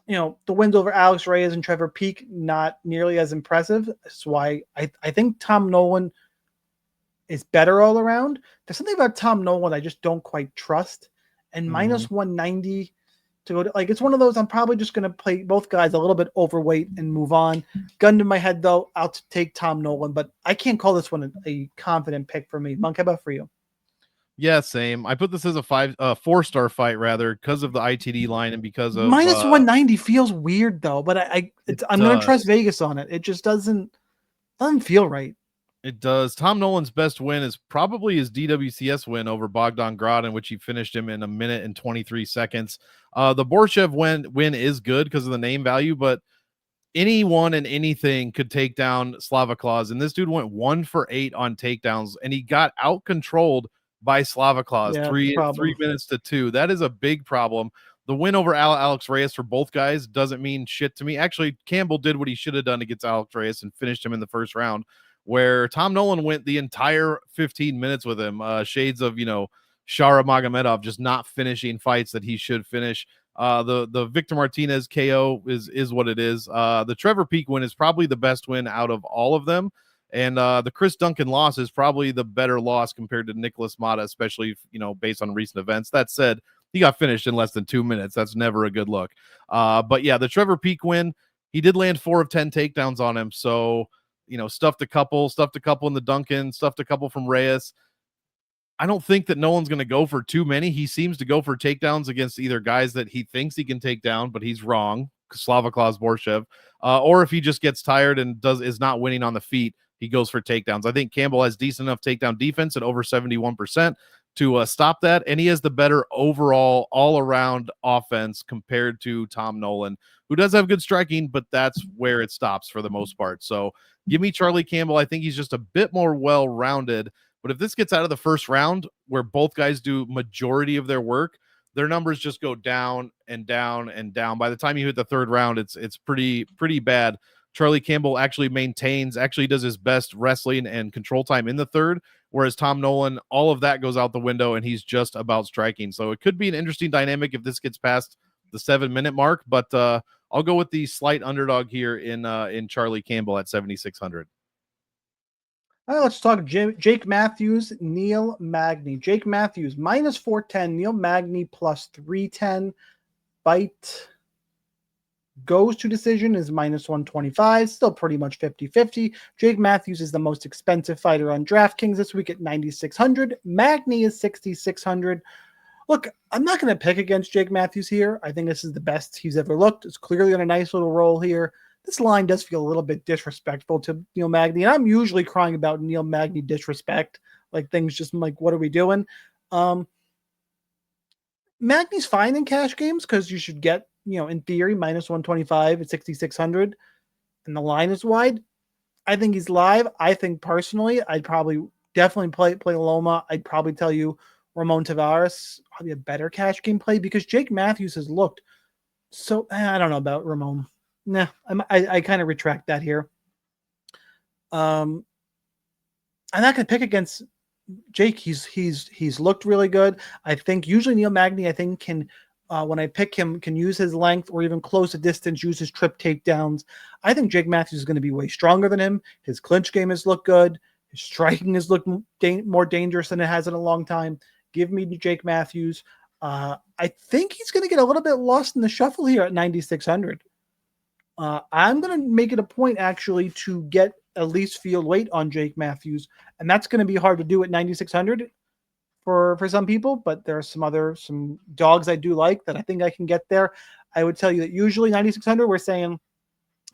S1: The wins over Alex Reyes and Trevor Peek, not nearly as impressive. That's why I think Tom Nolan is better all around. There's something about Tom Nolan I just don't quite trust. And -190 to go to, like, it's one of those, I'm probably just going to play both guys a little bit overweight and move on. Gun to my head, though, I'll take Tom Nolan, but I can't call this one a confident pick for me. Monk, how about for you?
S2: Yeah, same. I put this as a 4-star fight rather because of the ITD line and because of
S1: -190 feels weird though, but I'm going to trust Vegas on it. It just doesn't feel right.
S2: It does. Tom Nolan's best win is probably his DWCS win over Bogdan Grad, in which he finished him in 1 minute and 23 seconds. The Borshev win is good because of the name value, but anyone and anything could take down Slava Claus, and this dude went 1 for 8 on takedowns, and he got out controlled by Slava Claus,
S1: Yeah,
S2: 3 minutes to 2. That is a big problem. The win over Alex Reyes for both guys doesn't mean shit to me. Actually, Campbell did what he should have done against Alex Reyes and finished him in the first round, where Tom Nolan went the entire 15 minutes with him. Shades of, Shara Magomedov just not finishing fights that he should finish. The Victor Martinez KO is what it is. The Trevor Peek win is probably the best win out of all of them. And the Chris Duncan loss is probably the better loss compared to Nicholas Mata, especially, based on recent events. That said, he got finished in less than 2 minutes. That's never a good look. But yeah, the Trevor Peek win, he did land 4 of 10 takedowns on him. So, stuffed a couple in the Duncan, stuffed a couple from Reyes. I don't think that Nolan's going to go for too many. He seems to go for takedowns against either guys that he thinks he can take down, but he's wrong. Slava Claus, Borshev. Or if he just gets tired and is not winning on the feet, he goes for takedowns. I think Campbell has decent enough takedown defense at over 71% to stop that. And he has the better overall all-around offense compared to Tom Nolan, who does have good striking, but that's where it stops for the most part. So give me Charlie Campbell. I think he's just a bit more well-rounded. But if this gets out of the first round, where both guys do majority of their work, their numbers just go down and down and down. By the time you hit the third round, it's pretty bad. Charlie Campbell actually does his best wrestling and control time in the third, whereas Tom Nolan, all of that goes out the window and he's just about striking. So it could be an interesting dynamic if this gets past the 7-minute mark, but I'll go with the slight underdog here in Charlie Campbell at 7,600.
S1: All right, let's talk Jake Matthews, Neil Magny. Jake Matthews -410, Neil Magny +310. Fight goes to decision is -125, still pretty much 50-50. Jake Matthews is the most expensive fighter on DraftKings this week at 9,600. Magny is 6,600. Look, I'm not going to pick against Jake Matthews here. I think this is the best he's ever looked. It's clearly on a nice little roll here. this line does feel a little bit disrespectful to Neil Magny. And I'm usually crying about Neil Magny disrespect, like things just like, what are we doing? Magny's fine in cash games because you should get, in theory, minus 125 at 6,600, and the line is wide. I think he's live. I think personally, I'd probably definitely play Loma. I'd probably tell you Ramon Tavares probably a better cash game play because Jake Matthews has looked so. I don't know about Ramon. Nah, I kind of retract that here. I'm not going to pick against Jake. He's looked really good. I think usually Neil Magny, can when I pick him, can use his length or even close the distance, use his trip takedowns. I think Jake Matthews is going to be way stronger than him. His clinch game has looked good. His striking has looked more dangerous than it has in a long time. Give me Jake Matthews. I think he's going to get a little bit lost in the shuffle here at 9,600. I'm going to make it a point actually to get at least field weight on Jake Matthews, and that's going to be hard to do at 9,600 for some people, but there are some dogs I do like that I think I can get there. I would tell you that usually 9,600 we're saying,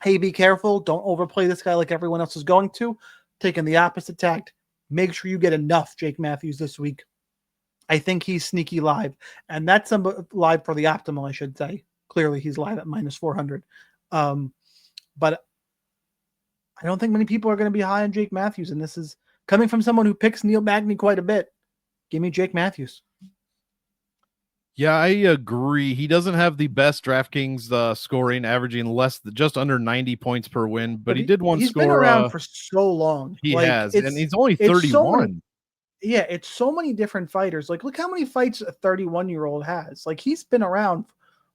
S1: hey, be careful, don't overplay this guy like everyone else is going to. Taking the opposite tact, make sure you get enough Jake Matthews this week. I think he's sneaky live, and that's live for the optimal, I should say. Clearly, he's live at minus 400. But I don't think many people are going to be high on Jake Matthews, and this is coming from someone who picks Neil Magny quite a bit. Give me Jake Matthews.
S2: Yeah, I agree. He doesn't have the best DraftKings scoring, averaging just under 90 points per win, but he did one
S1: he's
S2: score.
S1: He's been around for so long.
S2: He has, and he's only 31.
S1: It's so many different fighters. Like, look how many fights a 31-year-old has. Like, he's been around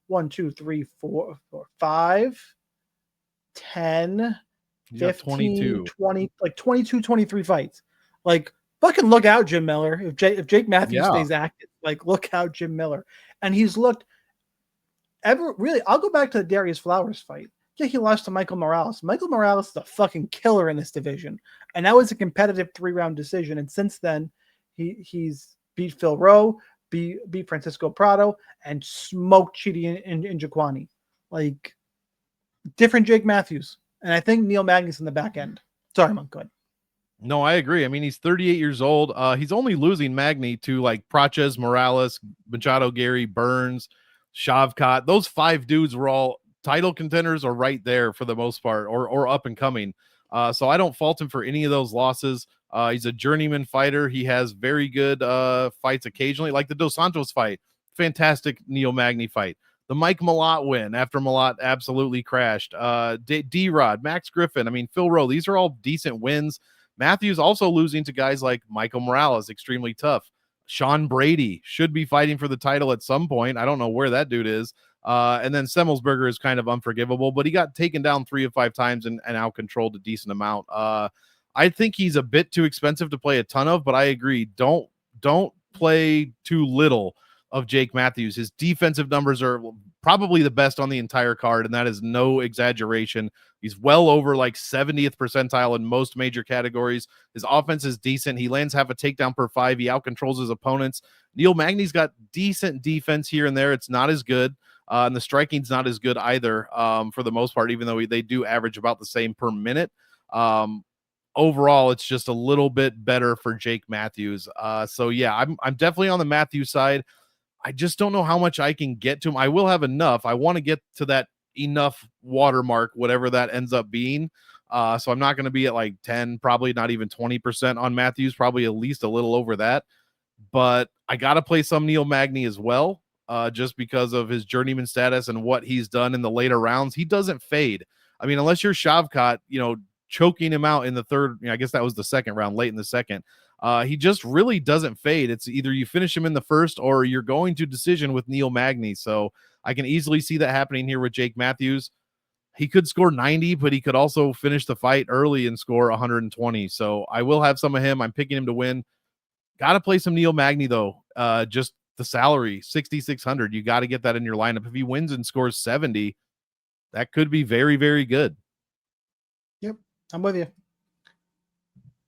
S1: 1, 2, 3, 4, 5, 10, 15, 22. 20, like 22, 23 fights. Like, fucking look out, Jim Miller. If Jake Matthews stays active, like, look out, Jim Miller. And he's looked I'll go back to the Darius Flowers fight. Yeah, he lost to Michael Morales. Michael Morales is a fucking killer in this division. And that was a competitive 3-round decision. And since then, he's beat Phil Rowe, beat Francisco Prado, and smoked Chidi and Jaquani. Like, different Jake Matthews. And I think Neil Magny's in the back end. Sorry, Monk, go ahead.
S2: No, I agree. I mean, he's 38 years old. He's only losing Magny to like Praches, Morales, Machado, Gary, Burns, Shavkat. Those 5 dudes were all title contenders or right there for the most part, or up and coming. So I don't fault him for any of those losses. He's a journeyman fighter. He has very good fights occasionally, like the Dos Santos fight. Fantastic Neil Magny fight. The Mike Malott win after Malott absolutely crashed. D-Rod, Max Griffin. I mean, Phil Rowe. These are all decent wins. Matthews also losing to guys like Michael Morales, extremely tough. Sean Brady should be fighting for the title at some point. I don't know where that dude is. And then Semmelsberger is kind of unforgivable, but he got taken down 3 of 5 times and out-controlled a decent amount. I think he's a bit too expensive to play a ton of, but I agree. Don't play too little of Jake Matthews. His defensive numbers are probably the best on the entire card, and that is no exaggeration. He's well over like 70th percentile in most major categories. His offense is decent. He lands half a takedown per 5. He outcontrols his opponents. Neil Magny's got decent defense here and there. It's not as good. And the striking's not as good either for the most part, even though they do average about the same per minute. Overall, it's just a little bit better for Jake Matthews. So yeah, I'm definitely on the Matthews side. I just don't know how much I can get to him. I will have enough. I want to get to that enough watermark, whatever that ends up being. So I'm not going to be at like 10, probably not even 20% on Matthews, probably at least a little over that. But I got to play some Neil Magny as well, just because of his journeyman status and what he's done in the later rounds. He doesn't fade. I mean, unless you're Shavkat, choking him out in the third, I guess that was the second round, late in the second. He just really doesn't fade. It's either you finish him in the first or you're going to decision with Neil Magny. So I can easily see that happening here with Jake Matthews. He could score 90, but he could also finish the fight early and score 120. So I will have some of him. I'm picking him to win. Got to play some Neil Magny, though. Just the salary, 6,600. You got to get that in your lineup. If he wins and scores 70, that could be very, very good.
S1: Yep, I'm with you.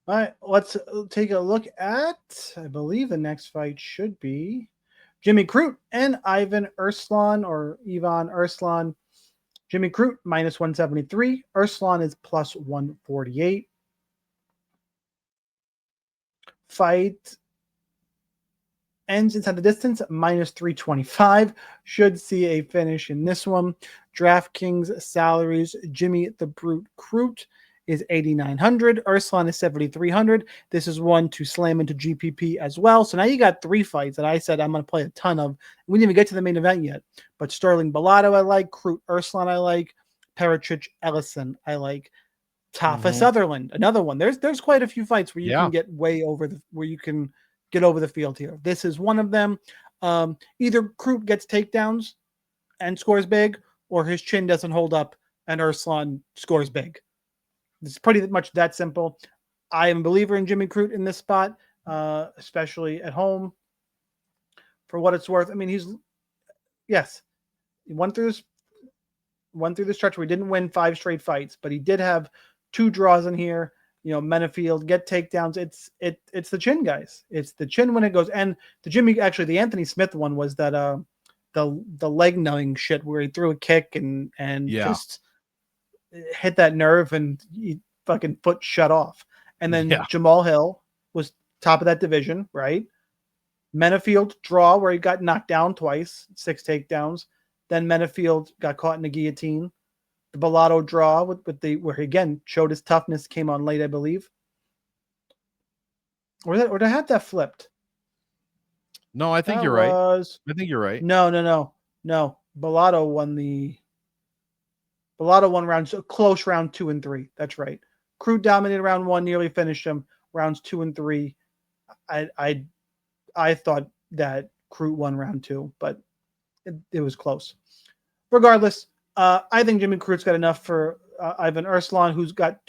S1: All right, let's take a look at, I believe the next fight should be Jimmy Crute and Ivan Erslan. Jimmy Crute, minus 173. Urslan is plus 148. Fight ends inside the distance, minus 325. Should see a finish in this one. DraftKings salaries, Jimmy the Brute Crute is 8,900. Urslan is 7,300. This is one to slam into GPP as well. So now you got 3 fights that I said I'm going to play a ton of. We didn't even get to the main event yet. But Stirling Bellato I like. Crute Urslan I like. Pericic Ellison I like. Tafa Sutherland, another one. There's quite a few fights where you can get way over where you can get over the field here. This is one of them. Either Crute gets takedowns and scores big, or his chin doesn't hold up and Urslan scores big. It's pretty much that simple. I am a believer in Jimmy Crute in this spot, especially at home. For what it's worth, I mean, he went through the stretch where he didn't win 5 straight fights, but he did have 2 draws in here. Menafield, get takedowns. It's the chin, guys. It's the chin when it goes. And the Anthony Smith one was that the leg numbing shit where he threw a kick and just hit that nerve and he fucking foot shut off. And then Jamal Hill was top of that division, right? Menafield draw where he got knocked down twice, 6 takedowns. Then Menafield got caught in the guillotine. The Bellato draw where he again showed his toughness, came on late, I believe. Or did I have that flipped?
S2: No, I think you're right. I think you're right.
S1: No. Bellato won rounds, close round 2 and 3. That's right. Crute dominated round 1, nearly finished him. Rounds 2 and 3. I thought that Crute won round 2, but it was close. Regardless, I think Jimmy Crute's got enough for Ivan Urslan, who's got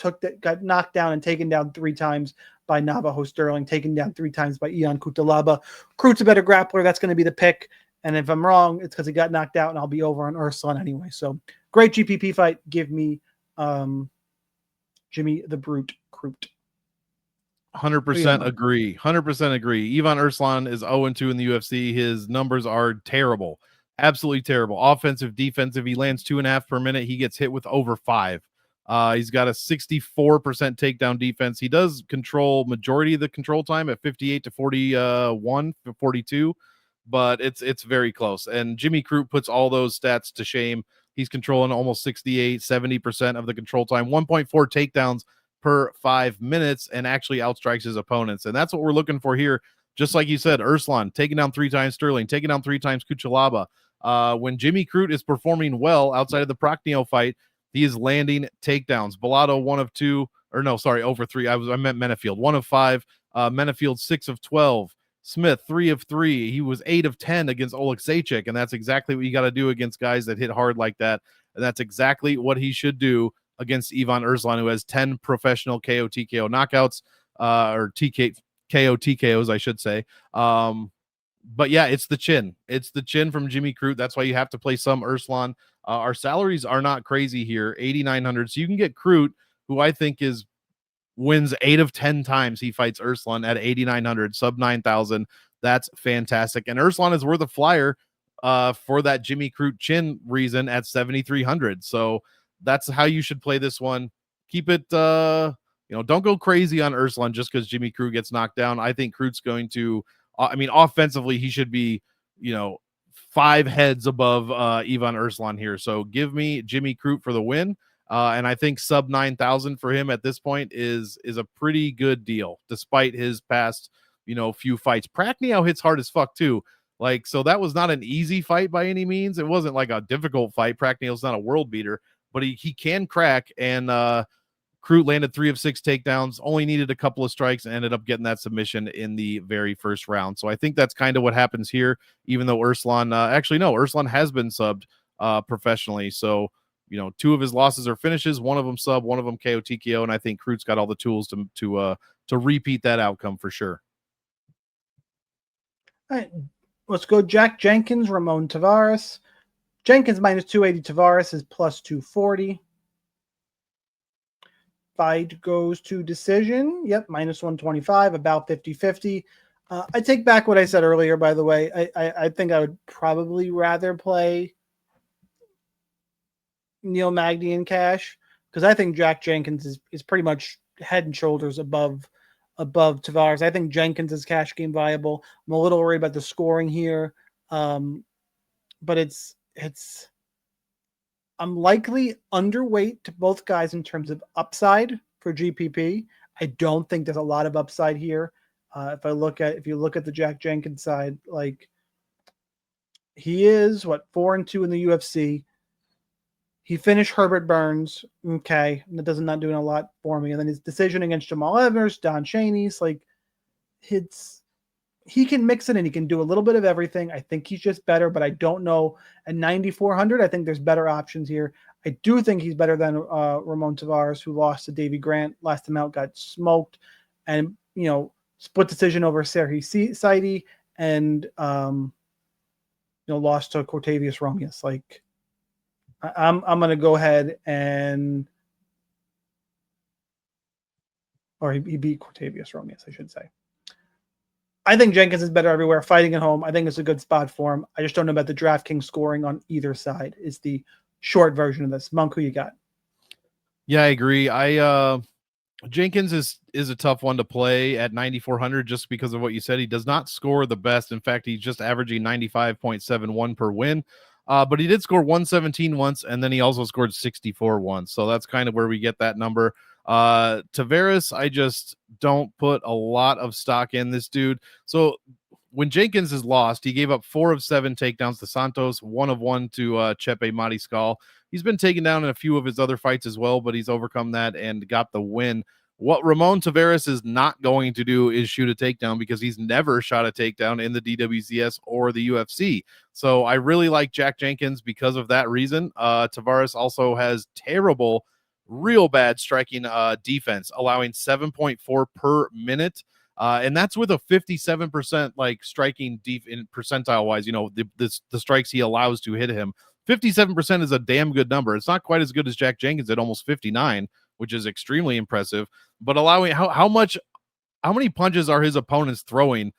S1: knocked down and taken down 3 times by Navajo Stirling, taken down 3 times by Ion Cutelaba. Crute's a better grappler. That's going to be the pick. And if I'm wrong, it's because he got knocked out, and I'll be over on Urslan anyway. So great GPP fight. Give me Jimmy the Brute Crute.
S2: 100% agree. 100% agree. Ivan Urslan is 0-2 in the UFC. His numbers are terrible. Absolutely terrible. Offensive, defensive. He lands 2.5 per minute. He gets hit with over 5. He's got a 64% takedown defense. He does control majority of the control time at 58 to 41, 42, but it's very close. And Jimmy Crute puts all those stats to shame. He's controlling almost 68, 70% of the control time, 1.4 takedowns per 5 minutes, and actually outstrikes his opponents. And that's what we're looking for here. Just like you said, Urslan taking down 3 times Stirling, taking down 3 times Cutelaba. When Jimmy Crute is performing well outside of the Prochnio fight, he is landing takedowns. Bellato 1 of 2, or no, sorry, over 3. I meant Menafield 1 of 5. Menafield 6 of 12. Smith 3 of 3. He was 8 of 10 against Oleksiejczyk, and that's exactly what you got to do against guys that hit hard like that. And that's exactly what he should do against Ivan Urslan, who has 10 professional KO TKO knockouts, or KO TKOs, I should say. But yeah, it's the chin. It's the chin from Jimmy Crute. That's why you have to play some Urslan. Our salaries are not crazy here, 8,900. So you can get Crute, who I think wins 8 of 10 times he fights Urslan at 8,900, sub 9,000. That's fantastic. And Urslan is worth a flyer for that Jimmy Crute chin reason at 7,300. So that's how you should play this one. Keep it, don't go crazy on Urslan just because Jimmy Crute gets knocked down. I think Crute's going to, offensively, he should be, 5 heads above Ivan Urslan here. So give me Jimmy Crute for the win. And I think sub 9,000 for him at this point is a pretty good deal, despite his past, few fights. Prochnio hits hard as fuck too. So that was not an easy fight by any means. It wasn't like a difficult fight. Prochnio's not a world beater, but he can crack. And Crute landed 3 of 6 takedowns, only needed a couple of strikes, and ended up getting that submission in the very first round. So I think that's kind of what happens here, even though Urslan, Urslan has been subbed professionally. So, 2 of his losses are finishes, 1 of them sub, 1 of them KO TKO, and I think Crute's got all the tools to repeat that outcome for sure.
S1: All right, let's go Jack Jenkins, Ramon Tavares. Jenkins minus 280, Tavares is plus 240. Fight goes to decision. Yep, minus 125, about 50-50. I take back what I said earlier, by the way. I think I would probably rather play, Neil Magny in cash because I think Jack Jenkins is pretty much head and shoulders above Tavares. I think Jenkins is cash game viable. I'm a little worried about the scoring here, but it's I'm likely underweight to both guys in terms of upside for GPP. I don't think there's a lot of upside here. If you look at the Jack Jenkins side, like he is 4-2 in the UFC. He finished Herbert Burns. Okay, that doesn't not doing a lot for me. And then his decision against Jamal Evers, Don Chaney's like he can mix it and he can do a little bit of everything. I think he's just better, but I don't know. At 9,400, I think there's better options here. I do think he's better than Ramon Tavares, who lost to Davy Grant last time out, got smoked, and split decision over Serhi Saidi, and lost to Cortavius Romius. Like, I'm going to go ahead or he beat Cortavius Romius, I should say. I think Jenkins is better everywhere. Fighting at home, I think it's a good spot for him. I just don't know about the DraftKings scoring on either side. Is the short version of this. Monk, who you got?
S2: Yeah, I agree. Jenkins is a tough one to play at 9,400 just because of what you said. He does not score the best. In fact, he's just averaging 95.71 per win. But he did score 117 once, and then he also scored 64 once. So that's kind of where we get that number. Tavares, I just don't put a lot of stock in this dude. So when Jenkins is lost, he gave up 4 of 7 takedowns to Santos, 1 of 1 to Chepe Mariscal. He's been taken down in a few of his other fights as well, but he's overcome that and got the win. What Ramon Tavares is not going to do is shoot a takedown because he's never shot a takedown in the DWCS or the UFC. So I really like Jack Jenkins because of that reason. Tavares also has real bad striking defense, allowing 7.4 per minute. And that's with a 57% like striking in percentile wise, the strikes he allows to hit him. 57% is a damn good number. It's not quite as good as Jack Jenkins at almost 59, which is extremely impressive. But allowing how many punches are his opponents throwing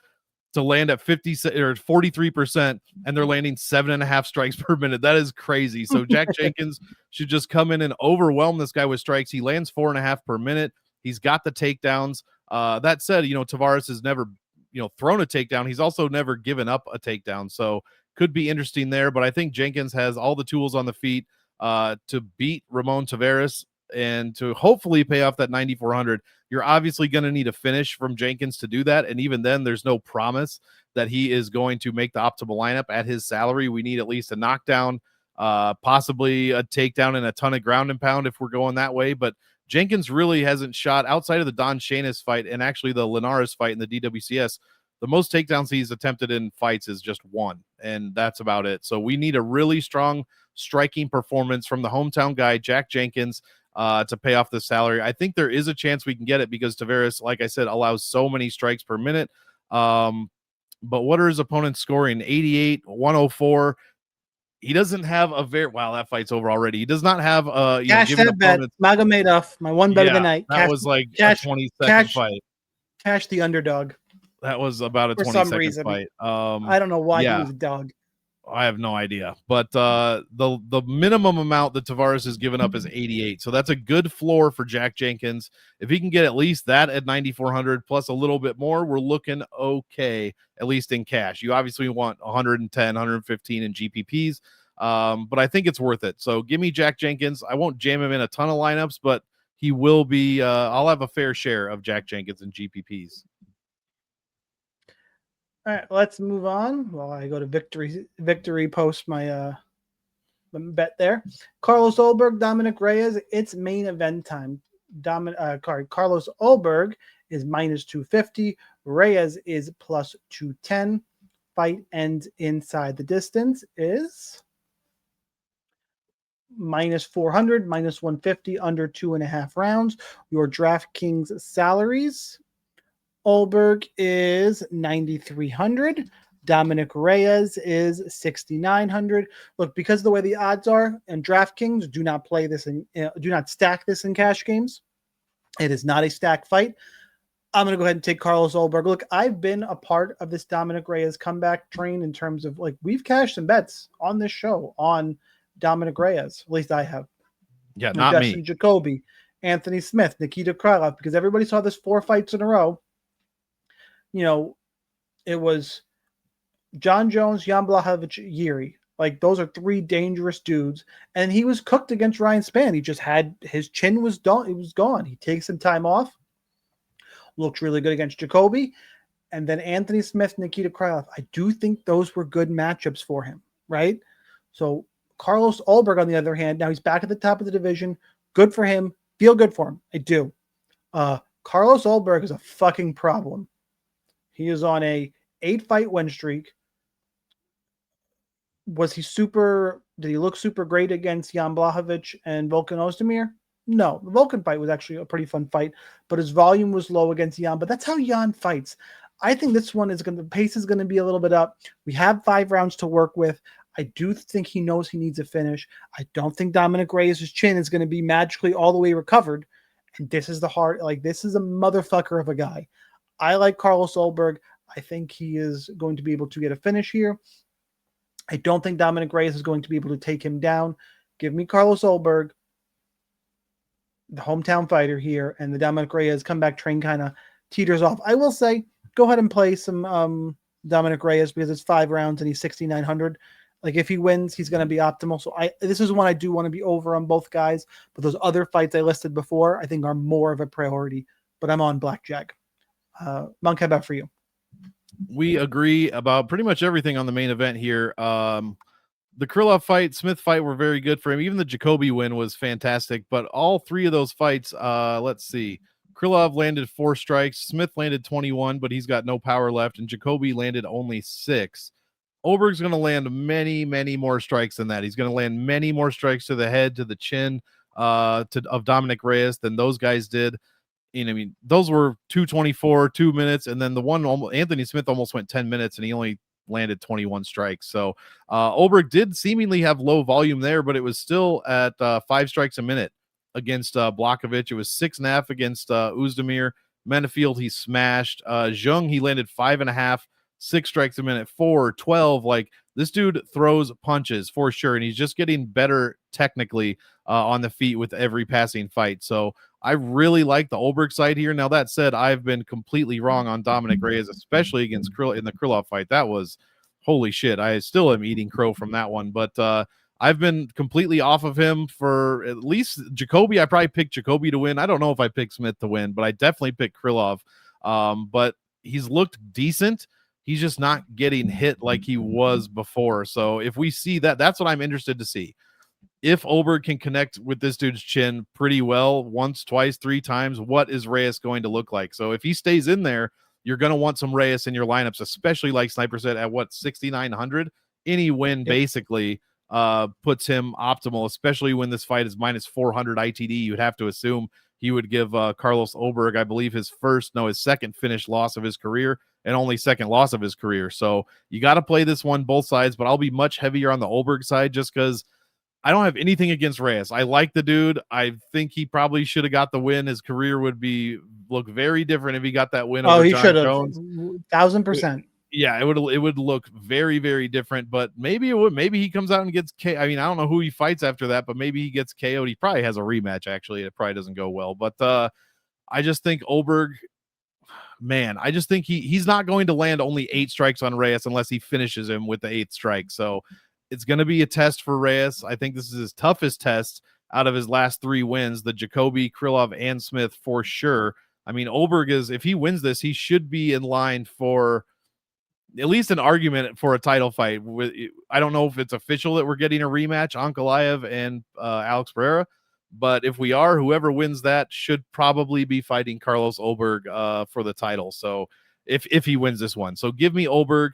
S2: to land at 50 or 43%, and they're landing 7.5 strikes per minute? That is crazy. So Jack Jenkins should just come in and overwhelm this guy with strikes. He lands 4.5 per minute. He's got the takedowns. That said, Tavares has never, thrown a takedown. He's also never given up a takedown. So could be interesting there, but I think Jenkins has all the tools on the feet to beat Ramon Tavares and to hopefully pay off that 9,400. You're obviously going to need a finish from Jenkins to do that, and even then, there's no promise that he is going to make the optimal lineup at his salary. We need at least a knockdown, possibly a takedown and a ton of ground and pound if we're going that way, but Jenkins really hasn't shot outside of the Don Shainis fight and actually the Linares fight in the DWCS. The most takedowns he's attempted in fights is just 1, and that's about it. So we need a really strong striking performance from the hometown guy, Jack Jenkins, to pay off the salary. I think there is a chance we can get it because Tavares, like I said, allows so many strikes per minute. But what are his opponents scoring? 88, 104. He doesn't have a that fight's over already. He does not have
S1: Cash that bet. Magomadov, my one bet of the night.
S2: That was like a 20-second fight.
S1: Cash the underdog.
S2: That was about a 20-second fight.
S1: I don't know why he was a dog.
S2: I have no idea. But the minimum amount that Tavares has given up is 88. So that's a good floor for Jack Jenkins. If he can get at least that at 9,400 plus a little bit more, we're looking okay, at least in cash. You obviously want 110, 115 in GPPs, but I think it's worth it. So give me Jack Jenkins. I won't jam him in a ton of lineups, but he will be I'll have a fair share of Jack Jenkins in GPPs.
S1: All right, let's move on. While I go to victory post my bet there. Carlos Ulberg, Dominic Reyes. It's main event time. Carlos Ulberg is minus 250. Reyes is plus 210. Fight ends inside the distance is minus 400, minus 150, under 2.5 rounds. Your DraftKings salaries. Ulberg is 9,300. Dominic Reyes is 6,900. Look, because of the way the odds are, and DraftKings do not play this do not stack this in cash games. It is not a stack fight. I'm going to go ahead and take Carlos Ulberg. Look, I've been a part of this Dominic Reyes comeback train in terms of we've cashed some bets on this show on Dominic Reyes. At least I have.
S2: Yeah,
S1: Like
S2: not
S1: Dustin
S2: me.
S1: Jacoby, Anthony Smith, Nikita Krylov, because everybody saw this 4 fights in a row. You know, it was John Jones, Jan Blachowicz, Yuri. Like those are 3 dangerous dudes, and he was cooked against Ryan Spann. He just had his chin was done. It was gone. He takes some time off. Looked really good against Jacoby, and then Anthony Smith, Nikita Krylov. I do think those were good matchups for him, right? So Carlos Ulberg, on the other hand, now he's back at the top of the division. Good for him. Feel good for him. I do. Carlos Ulberg is a fucking problem. He is on a 8-fight win streak. Was he super? Did he look super great against Jan Blachowicz and Volkan Ozdemir? No, the Volkan fight was actually a pretty fun fight, but his volume was low against Jan. But that's how Jan fights. I think this one is going to, the pace is going to be a little bit up. We have 5 rounds to work with. I do think he knows he needs a finish. I don't think Dominic Reyes' chin is going to be magically all the way recovered. And this is the hard, like, this is a motherfucker of a guy. I like Carlos Ulberg. I think he is going to be able to get a finish here. I don't think Dominic Reyes is going to be able to take him down. Give me Carlos Ulberg, the hometown fighter here, and the Dominic Reyes comeback train kind of teeters off. I will say, go ahead and play some Dominic Reyes because it's 5 rounds and he's 6,900. Like if he wins, he's going to be optimal. So this is one I do want to be over on both guys, but those other fights I listed before, I think are more of a priority. But I'm on Blackjack. Monk, how about for you?
S2: We agree about pretty much everything on the main event here. The Krylov fight, Smith fight were very good for him. Even the Jacoby win was fantastic, but all 3 of those fights, let's see. Krylov landed 4 strikes. Smith landed 21, but he's got no power left, and Jacoby landed only 6. Ulberg's going to land many, many more strikes than that. He's going to land many more strikes to the head, to the chin, of Dominic Reyes than those guys did. I mean, those were 2:24, 2 minutes, and then the one Anthony Smith almost went 10 minutes, and he only landed 21 strikes. So Ulberg did seemingly have low volume there, but it was still at 5 strikes a minute against Blachowicz. It was 6.5 against Ozdemir. Menefield, he smashed. Jung, he landed 5.5, 6 strikes a minute, 4, 12. Like, this dude throws punches for sure, and he's just getting better technically on the feet with every passing fight. So I really like the Ulberg side here. Now, that said, I've been completely wrong on Dominic Reyes, especially against in the Krylov fight. That was, holy shit. I still am eating crow from that one, but I've been completely off of him for at least Jacoby. I probably picked Jacoby to win. I don't know if I picked Smith to win, but I definitely picked Krylov. But he's looked decent. He's just not getting hit like he was before. So if we see that, that's what I'm interested to see. If Ulberg can connect with this dude's chin pretty well once, twice, 3 times, what is Reyes going to look like? So if he stays in there, you're going to want some Reyes in your lineups, especially like Sniper said at what, 6,900? Any win basically puts him optimal, especially when this fight is minus 400 ITD. You'd have to assume he would give Carlos Ulberg, I believe, his second finished loss of his career and only second loss of his career. So you got to play this one both sides, but I'll be much heavier on the Ulberg side just because I don't have anything against Reyes. I like the dude. I think he probably should have got the win. His career would look very different if he got that win over John Jones.
S1: 1,000%.
S2: Yeah, it would look very, very different. But maybe it would. Maybe he comes out and gets KO. I mean, I don't know who he fights after that, but maybe he gets KO'd. He probably has a rematch. Actually, it probably doesn't go well. But I just think Ulberg, man, I just think he's not going to land only 8 strikes on Reyes unless he finishes him with the 8th strike. So it's going to be a test for Reyes. I think this is his toughest test out of his last 3 wins, the Jacoby, Krylov, and Smith for sure. I mean, Ulberg is, if he wins this, he should be in line for at least an argument for a title fight. I don't know if it's official that we're getting a rematch, Ankalaev and Alex Pereira, but if we are, whoever wins that should probably be fighting Carlos Ulberg for the title. So if he wins this one, so give me Ulberg.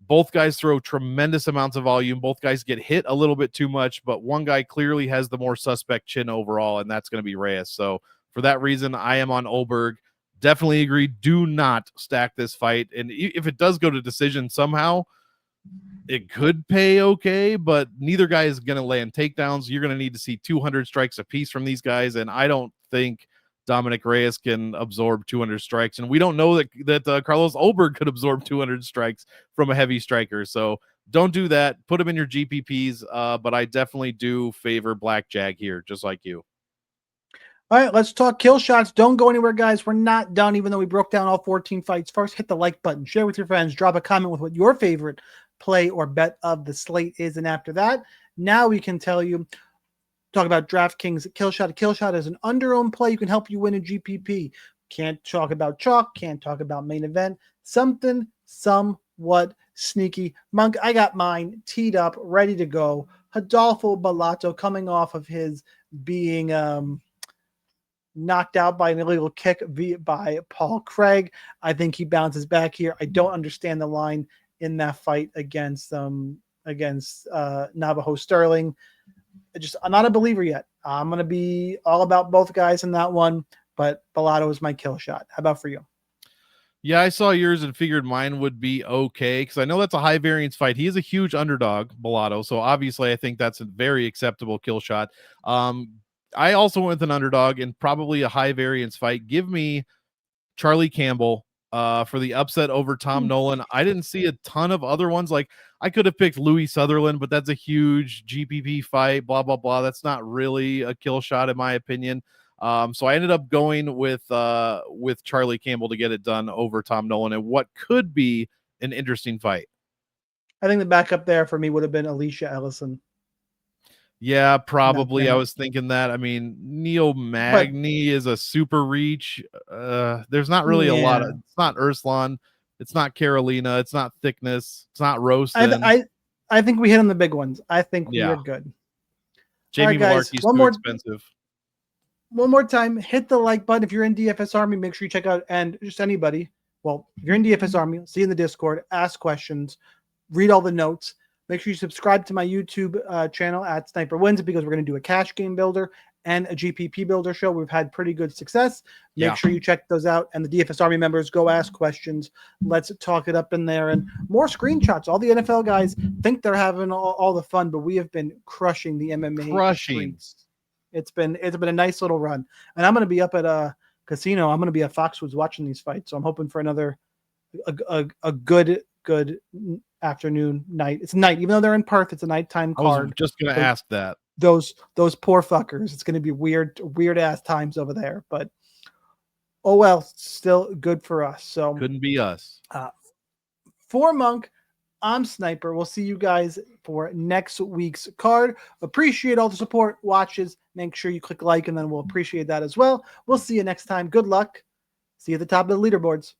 S2: Both guys throw tremendous amounts of volume. Both guys get hit a little bit too much, but one guy clearly has the more suspect chin overall, and that's going to be Reyes. So for that reason, I am on Ulberg. Definitely agree. Do not stack this fight. And if it does go to decision somehow, it could pay okay, but neither guy is going to land takedowns. You're going to need to see 200 strikes apiece from these guys, and I don't think Dominic Reyes can absorb 200 strikes, and we don't know that Carlos Oberg could absorb 200 strikes from a heavy striker. So don't do that. Put them in your GPPs, but I definitely do favor Black Jag here, just like you.
S1: All right, let's talk kill shots. Don't go anywhere, guys. We're not done, even though we broke down all 14 fights. First, hit the like button, share with your friends, drop a comment with what your favorite play or bet of the slate is. And after that, now we can tell you, talk about DraftKings kill shot. A kill shot is an under-owned play. You can help you win a GPP. Can't talk about chalk, can't talk about main event. Something somewhat sneaky. Monk, I got mine teed up, ready to go. Rodolfo Bellato coming off of his being knocked out by an illegal kick by Paul Craig. I think he bounces back here. I don't understand the line in that fight against Navajo Stirling. I'm not a believer yet. I'm going to be all about both guys in that one, but Bellato is my kill shot. How about for you?
S2: Yeah, I saw yours and figured mine would be okay because I know that's a high variance fight. He is a huge underdog, Bellato, so obviously I think that's a very acceptable kill shot. I also went with an underdog and probably a high variance fight. Give me Charlie Campbell for the upset over Tom Nolan. I didn't see a ton of other ones. Like I could have picked Louie Sutherland, but that's a huge GPP fight, blah, blah, blah. That's not really a kill shot in my opinion. So I ended up going with Charlie Campbell to get it done over Tom Nolan and what could be an interesting fight.
S1: I think the backup there for me would have been Elisha Ellison.
S2: Yeah, probably. I was thinking that. I mean, Magny is a super reach. There's not really a lot of. It's not Urslan. It's not Carolina. It's not Thicknesse. It's not Rowston.
S1: I think we hit on the big ones. I think we're good.
S2: Jamie Mullarkey's too expensive.
S1: One more time, hit the like button if you're in DFS Army. Make sure you check out, and just anybody. Well, if you're in DFS Army, see you in the Discord. Ask questions. Read all the notes. Make sure you subscribe to my YouTube channel at Sniper Wins because we're going to do a cash game builder and a GPP builder show. We've had pretty good success. Make sure you check those out. And the DFS Army members, go ask questions. Let's talk it up in there. And more screenshots. All the NFL guys think they're having all the fun, but we have been crushing the MMA streets. It's been a nice little run. And I'm going to be up at a casino. I'm going to be at Foxwoods watching these fights. So I'm hoping for another a good afternoon, night. It's night, even though they're in Perth. It's a nighttime card.
S2: I was just gonna ask that.
S1: Those poor fuckers. It's gonna be weird ass times over there. But oh well, still good for us. So
S2: couldn't be us.
S1: For Monk, I'm Sniper. We'll see you guys for next week's card. Appreciate all the support, watches. Make sure you click like, and then we'll appreciate that as well. We'll see you next time. Good luck. See you at the top of the leaderboards.